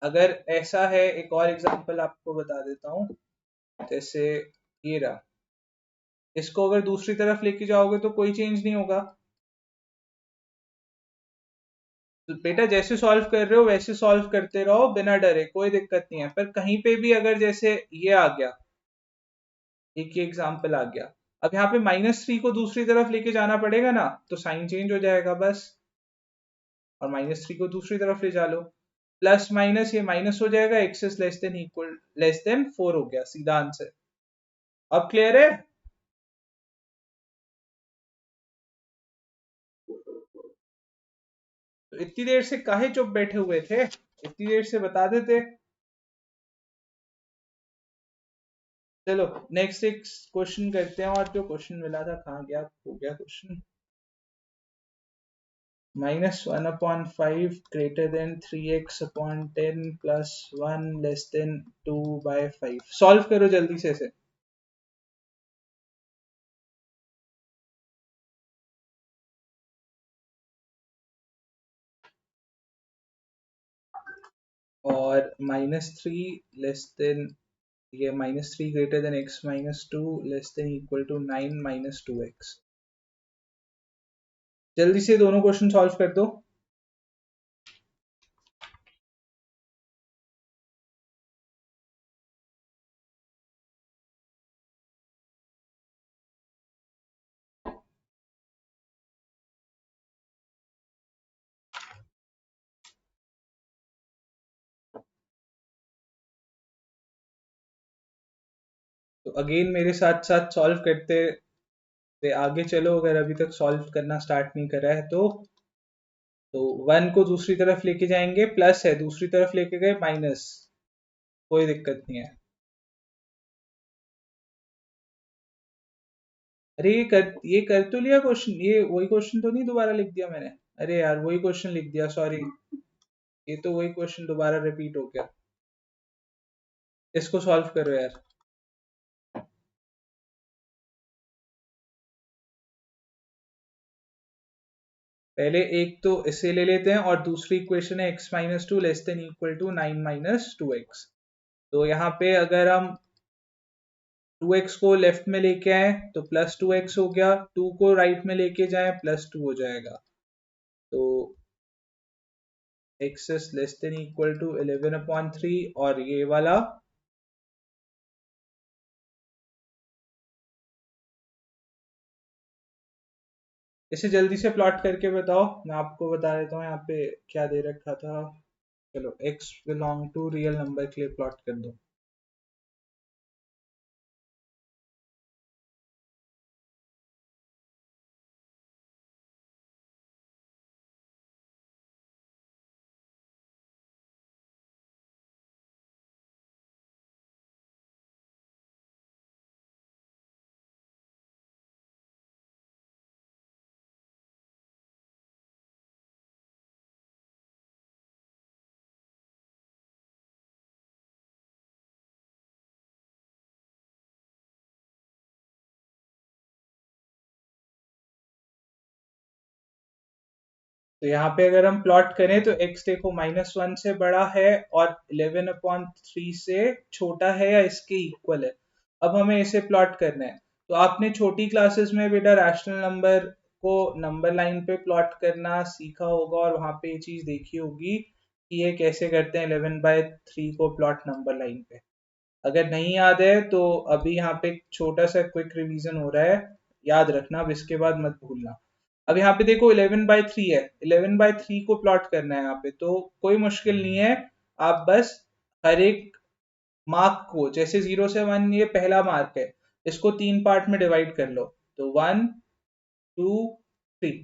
अगर ऐसा है, एक और एग्जांपल आपको बता देता हूँ। जैसे ये रहा, इसको अगर दूसरी तरफ लेके जाओगे तो कोई चेंज नहीं होगा। तो बेटा जैसे सॉल्व कर रहे हो वैसे सॉल्व करते रहो बिना डरे, कोई दिक्कत नहीं है। पर कहीं पे भी अगर जैसे ये आ गया, एक ही एग्जाम्पल आ गया, अब यहाँ पे -3 को दूसरी तरफ लेके जाना पड़ेगा ना, तो साइन चेंज हो जाएगा बस। और -3 को दूसरी तरफ ले जा लो, प्लस माइनस ये माइनस हो जाएगा, x is less than equal less than 4 हो गया, सीधा आंसर। अब क्लियर है? तो इतनी देर से काहे चुप बैठे हुए थे, इतनी देर से बता देते। चलो नेक्स्ट एक क्वेश्चन करते हैं। और जो क्वेश्चन मिला था कहाँ गया, हो गया question. -1/5 greater than 3x/10 plus 1 less than 2/5। Solve करो जल्दी से इसे। और -3 लेस देन, ये -3 greater than x-2 less than equal to 9 -2x। जल्दी से दोनों क्वेश्चन सॉल्व कर दो। तो अगेन मेरे साथ साथ सॉल्व करते हुए आगे चलो, अगर अभी तक सॉल्व करना स्टार्ट नहीं करा है तो 1 को दूसरी तरफ लेके जाएंगे, प्लस है, दूसरी तरफ लेके गए माइनस, कोई दिक्कत नहीं है। अरे ये कर तो लिया क्वेश्चन, ये वही क्वेश्चन तो नहीं दोबारा लिख दिया मैंने? अरे यार वही क्वेश्चन लिख दिया, सॉरी। ये तो वही क्वेश्चन दोबारा रिपीट हो गया। इसको सॉल्व करो यार। पहले एक तो इसे ले लेते हैं, और दूसरी इक्वेशन है x-2 less than equal to 9 -2x। तो यहाँ पे अगर हम 2x को लेफ्ट में लेके आए तो +2x हो गया, 2 को राइट में लेके जाए +2 हो जाएगा। तो x is less than equal to 11/3, और ये वाला इसे जल्दी से प्लॉट करके बताओ। मैं आपको बता देता हूँ यहाँ पे क्या दे रखा था। चलो x belong to real number के लिए प्लॉट कर दो। तो यहाँ पे अगर हम प्लॉट करें तो x देखो -1 से बड़ा है और 11/3 से छोटा है या इसके इक्वल है। अब हमें इसे प्लॉट करना है। तो आपने छोटी क्लासेस में बेटा रैशनल नंबर को नंबर लाइन पे प्लॉट करना सीखा होगा, और वहां पे ये चीज देखी होगी कि ये कैसे करते हैं 11/3 को प्लॉट नंबर लाइन पे। अगर नहीं याद है तो अभी यहाँ पे एक छोटा सा क्विक रिवीजन हो रहा है, याद रखना, अब इसके बाद मत भूलना। अब यहाँ पे देखो 11/3 है, 11/3 को प्लॉट करना है यहाँ पे, तो कोई मुश्किल नहीं है। आप बस हर एक मार्क को, जैसे 0 से 1 ये पहला मार्क है, इसको 3 पार्ट में डिवाइड कर लो। तो 1 2 3।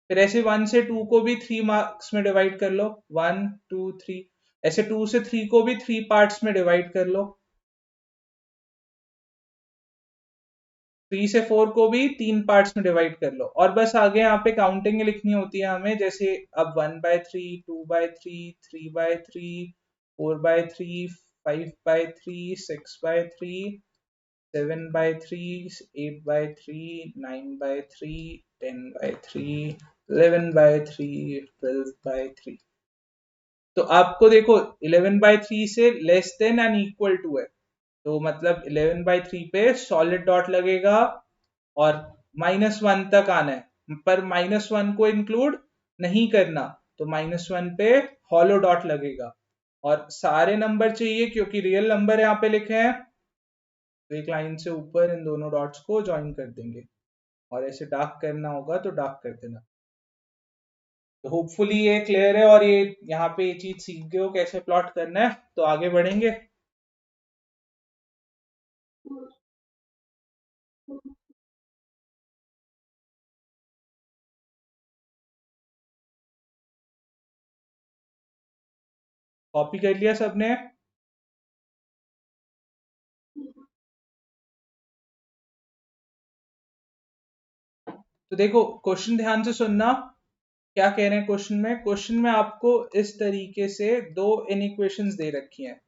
फिर ऐसे 1 से 2 को भी 3 मार्क्स में डिवाइड कर लो, 1 2 3। ऐसे 2 से 3 को भी 3 पार्ट्स में डिवाइड कर लो। 3 से 4 को भी 3 पार्ट्स में डिवाइड कर लो। और बस आगे यहाँ पे काउंटिंग लिखनी होती है हमें, जैसे अब 1/3, 2/3, 3/3, 4/3, 5/3, 6/3, 7/3, 8/3, 9/3, 10/3, 11/3, 12/3। तो आपको देखो 11/3 से less than and equal to है, तो मतलब 11/3 पे सॉलिड डॉट लगेगा और -1 तक आना है, पर -1 को इंक्लूड नहीं करना, तो -1 पे हॉलो डॉट लगेगा। और सारे नंबर चाहिए क्योंकि रियल नंबर यहाँ पे लिखे हैं, तो एक लाइन से ऊपर इन दोनों डॉट्स को ज्वाइन कर देंगे, और ऐसे डार्क करना होगा तो डार्क कर देना। तो होपफुली ये क्लियर है, और ये यहाँ पे ये चीज सीख गए हो कैसे प्लॉट करना है, तो आगे बढ़ेंगे। कॉपी कर लिया सबने? तो देखो क्वेश्चन ध्यान से सुनना, क्या कह रहे हैं क्वेश्चन में। क्वेश्चन में आपको इस तरीके से दो इनइक्वेशंस दे रखी हैं,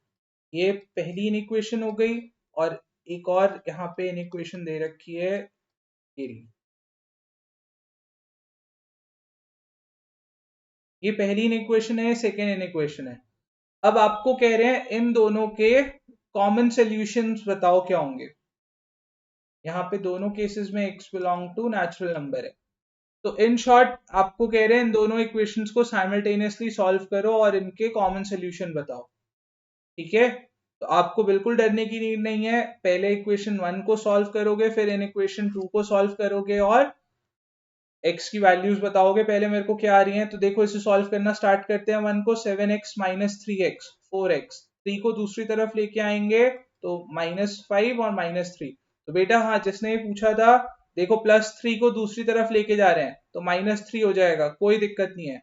ये पहली इनइक्वेशन हो गई, और एक और यहाँ पे इनइक्वेशन दे रखी है, ये रही। ये पहली इनइक्वेशन है, सेकेंड इनइक्वेशन है। अब आपको कह रहे हैं इन दोनों के कॉमन सॉल्यूशंस बताओ क्या होंगे। यहाँ पे दोनों केसेस में x belong to natural number है, तो इन शॉर्ट आपको कह रहे हैं इन दोनों इक्वेशंस को साइमल्टेनियसली सॉल्व करो और इनके कॉमन सॉल्यूशन बताओ। ठीक है, तो आपको बिल्कुल डरने की नीड नहीं है, पहले इक्वेशन 1 को सॉल्व करोगे, फिर इन इक्वेशन 2 को सॉल्व करोगे, और x की वैल्यूज बताओगे पहले मेरे को क्या आ रही हैं। तो देखो इसे सॉल्व करना स्टार्ट करते हैं। 1 को 7x माइनस 3x 4x, 3 को दूसरी तरफ लेके आएंगे तो -5 और -3। तो बेटा हाँ, जिसने ये पूछा था, देखो +3 को दूसरी तरफ लेके जा रहे हैं तो -3 हो जाएगा, कोई दिक्कत नहीं है।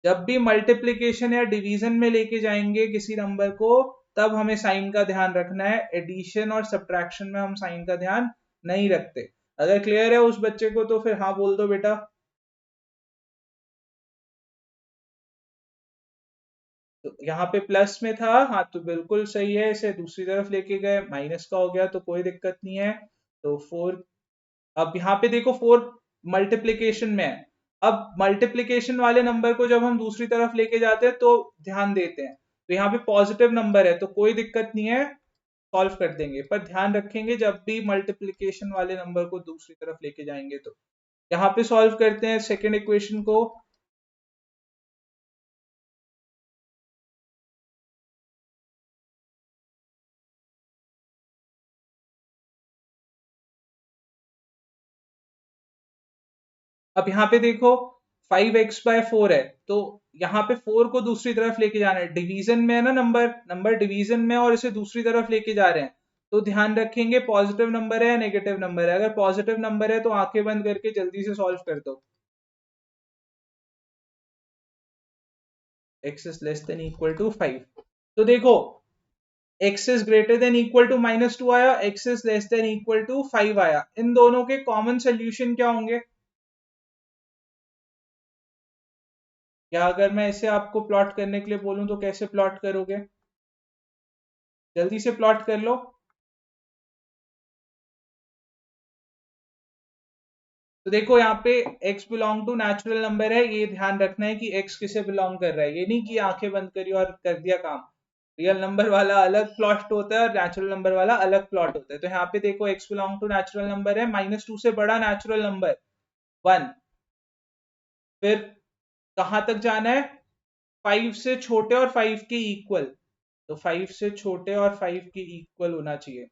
जब भी मल्टीप्लीकेशन या डिवीजन में लेके जाएंगे किसी नंबर को, तब हमें साइन का ध्यान रखना है, एडिशन और सब्ट्रैक्शन में हम साइन का ध्यान नहीं रखते। अगर क्लियर है उस बच्चे को तो फिर हाँ बोल दो बेटा। तो यहाँ पे प्लस में था, हाँ तो बिल्कुल सही है, इसे दूसरी तरफ लेके गए, माइनस का हो गया तो कोई दिक्कत नहीं है। तो 4, अब यहाँ पे देखो 4 मल्टीप्लीकेशन में है। अब मल्टीप्लीकेशन वाले नंबर को जब हम दूसरी तरफ लेके जाते हैं तो ध्यान देते हैं, तो यहाँ पे पॉजिटिव नंबर है तो कोई दिक्कत नहीं है, सॉल्व कर देंगे, पर ध्यान रखेंगे जब भी मल्टीप्लीकेशन वाले नंबर को दूसरी तरफ लेके जाएंगे तो। यहाँ पे सॉल्व करते हैं सेकेंड इक्वेशन को। अब यहाँ पे देखो 5x/4 है, तो यहाँ पे 4 को दूसरी तरफ लेके जाना है, डिवीजन में है ना, नंबर नंबर डिवीजन में, और इसे दूसरी तरफ लेके जा रहे हैं, तो ध्यान रखेंगे पॉजिटिव नंबर है या नेगेटिव नंबर है। अगर पॉजिटिव नंबर है तो आंखें बंद करके जल्दी से सॉल्व कर दो। x is less than equal to 5, तो देखो x is greater than equal to -2 आया, x is less than equal to 5 आया, इन दोनों के कॉमन सोल्यूशन क्या होंगे। या अगर मैं इसे आपको प्लॉट करने के लिए बोलूं तो कैसे प्लॉट करोगे, जल्दी से प्लॉट कर लो। तो देखो यहाँ पे x belong to natural number है, ये ध्यान रखना है कि x किसे बिलोंग कर रहा है, ये नहीं कि आंखें बंद करी और कर दिया काम। रियल नंबर वाला अलग प्लॉट होता है और नेचुरल नंबर वाला अलग प्लॉट होता है। तो यहाँ पे देखो x belong to natural number है, -2 से बड़ा नेचुरल नंबर 1, फिर कहाँ तक जाना है, 5 से छोटे और 5 के इक्वल, तो 5 से छोटे और 5 के इक्वल होना चाहिए,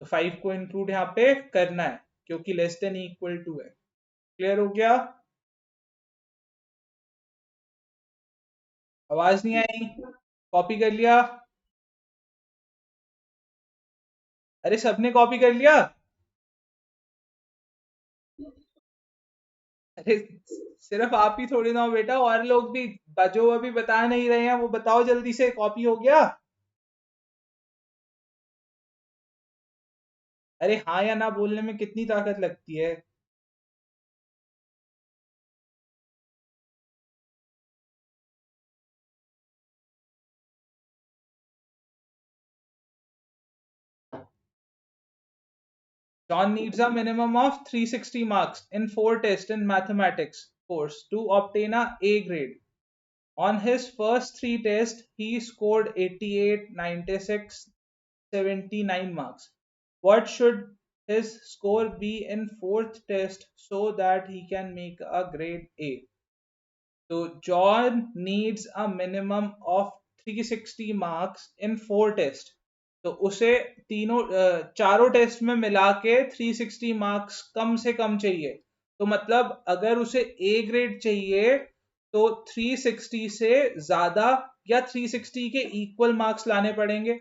तो 5 को इंक्लूड यहाँ पे करना है क्योंकि लेस देन इक्वल टू है। क्लियर हो गया? आवाज नहीं आई? कॉपी कर लिया? अरे सबने कॉपी कर लिया? अरे सिर्फ आप ही थोड़ी ना हो बेटा, और लोग भी जो अभी बता नहीं रहे हैं वो बताओ जल्दी से, कॉपी हो गया? अरे हाँ या ना बोलने में कितनी ताकत लगती है। John needs a minimum of 360 marks in 4 tests in mathematics course to obtain a A grade. On his first 3 tests, he scored 88, 96, 79 marks. What should his score be in fourth test so that he can make a grade A? So John needs a minimum of 360 marks in 4 test. तो उसे चारों टेस्ट में मिला के 360 मार्क्स कम से कम चाहिए. तो मतलब अगर उसे ए ग्रेड चाहिए तो 360 से ज्यादा या 360 के इक्वल मार्क्स लाने पड़ेंगे.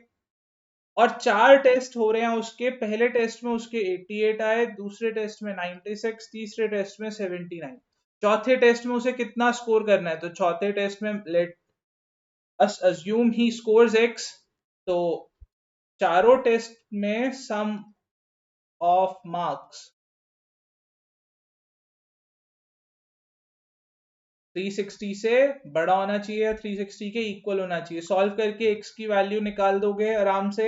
और 4 टेस्ट हो रहे हैं उसके. पहले टेस्ट में उसके 88 आए, दूसरे टेस्ट में 96, तीसरे टेस्ट में 79. चौथे टेस्ट में उसे कितना स्कोर करना है? तो चौथे टेस्ट में let us assume he scores x. तो चारों टेस्ट में सम ऑफ मार्क्स 360 से बड़ा होना चाहिए या 360 के इक्वल होना चाहिए. सॉल्व करके एक्स की वैल्यू निकाल दोगे आराम से.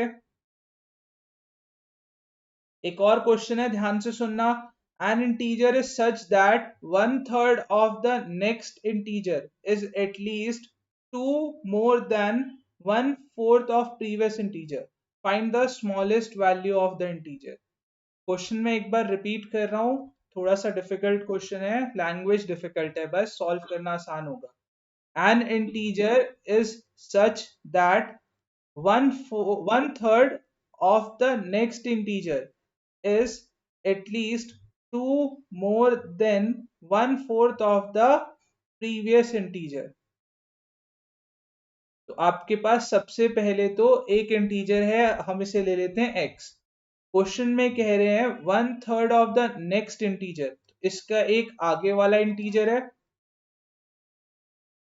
एक और क्वेश्चन है, ध्यान से सुनना. An integer is such that 1/3 of the next integer is at least 2 more than 1/4 of previous integer. Find the smallest value of the integer. Question में एक बार रिपीट कर रहा हूं. थोड़ा सा डिफिकल्ट क्वेश्चन है, लैंग्वेज डिफिकल्ट है, बस सॉल्व करना आसान होगा. An integer is such that 1/3 of the next integer is at least 2 more than 1/4 of the previous integer. तो आपके पास सबसे पहले तो एक इंटीजर है, हम इसे ले लेते हैं x. क्वेश्चन में कह रहे हैं 1/3 ऑफ द नेक्स्ट इंटीजर. इसका एक आगे वाला इंटीजर है,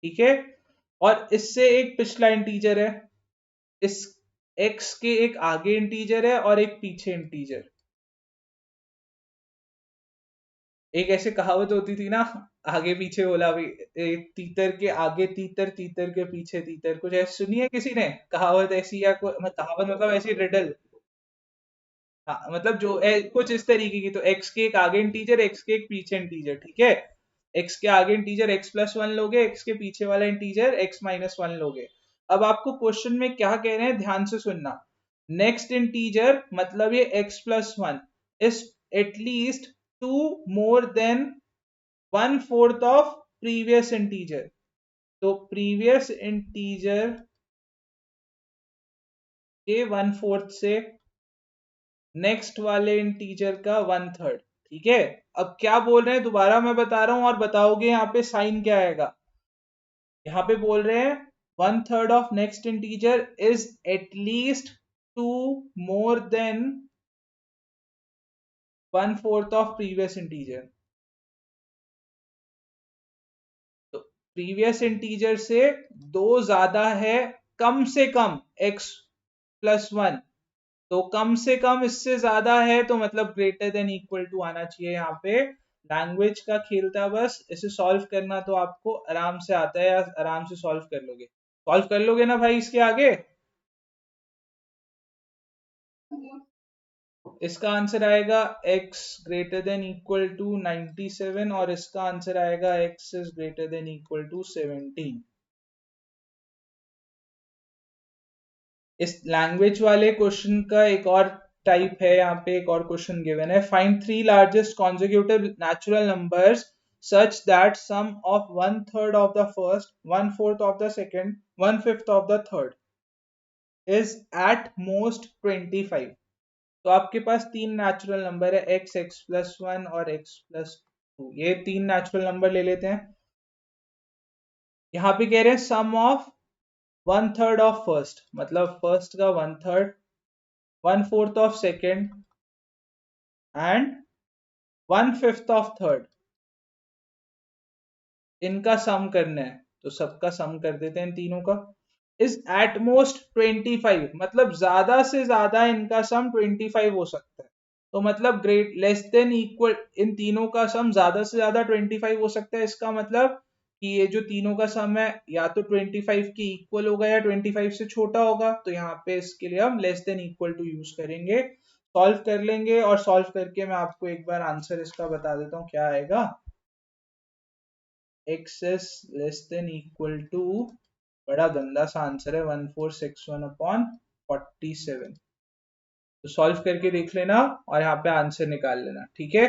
ठीक है, और इससे एक पिछला इंटीजर है. इस x के एक आगे इंटीजर है और एक पीछे इंटीजर. एक ऐसे कहावत होती थी ना, आगे पीछे बोला भी, तीतर के आगे तीतर, तीतर के पीछे तीतर. कुछ ऐसे सुनी है किसी ने कहावत ऐसी, या कहावत मतलब ऐसी रिडल? हाँ, मतलब जो कुछ इस तरीके की. तो x के एक आगे इंटीजर, x के एक पीछे इंटीजर, ठीक है. x के आगे इंटीजर x+1 लोगे, x के पीछे वाला इंटीजर x-1 लोगे. अब आपको क्वेश्चन में क्या कह रहे हैं, ध्यान से सुनना. नेक्स्ट इंटीजर मतलब ये x+1 is at least 2 more than 1/4 of previous integer. तो प्रीवियस इंटीजर के 1/4 से नेक्स्ट वाले इंटीजर का 1/3, ठीक है. अब क्या बोल रहे हैं, दोबारा मैं बता रहा हूं और बताओगे यहाँ पे साइन क्या आएगा. यहाँ पे बोल रहे हैं 1/3 of next integer is at least 2 more than 1/4 of previous integer. तो प्रीवियस इंटीजर से 2 ज्यादा है कम से कम x+1. तो कम से कम इससे ज्यादा है तो मतलब ग्रेटर देन इक्वल टू आना चाहिए. यहाँ पे लैंग्वेज का खेल था बस. इसे सॉल्व करना तो आपको आराम से आता है, या आराम से सॉल्व कर लोगे. सॉल्व कर लोगे ना भाई इसके आगे? इसका आंसर आएगा x greater than equal to 97 और इसका आंसर आएगा x is greater than equal to 17. इस लैंग्वेज वाले क्वेश्चन का एक और टाइप है. यहाँ पे एक और क्वेश्चन गिवन है. Find 3 largest consecutive natural numbers such that sum of 1/3 of the first, 1/4 of the second, 1/5 of the third is at most 25. तो आपके पास 3 नेचुरल नंबर है, x, x+1 और x+2. ये 3 नेचुरल नंबर ले लेते हैं. यहाँ पे कह रहे हैं सम ऑफ 1/3 ऑफ फर्स्ट, मतलब फर्स्ट का 1/3, 1/4 of second and 1/5 of third. इनका सम करना है. तो सबका सम कर देते हैं तीनों का. इज एट मोस्ट 25, मतलब ज्यादा से ज्यादा इनका सम 25 हो सकता है. तो मतलब ग्रेट लेस देन इक्वल, इन तीनों का सम ज्यादा से ज्यादा 25 हो सकता है. इसका मतलब कि ये जो तीनों का सम है या तो 25 के इक्वल होगा या 25 से छोटा होगा. तो यहाँ पे इसके लिए हम less than equal to use करेंगे. सॉल्व कर लेंगे, और सॉल्व करके मैं आपको एक बार आंसर इसका बता देता हूँ क्या आएगा। x is less than equal to, बड़ा गंदा सा आंसर है, 1461 अपॉन 47। तो सॉल्व करके देख लेना और यहाँ पे आंसर निकाल लेना, ठीक है।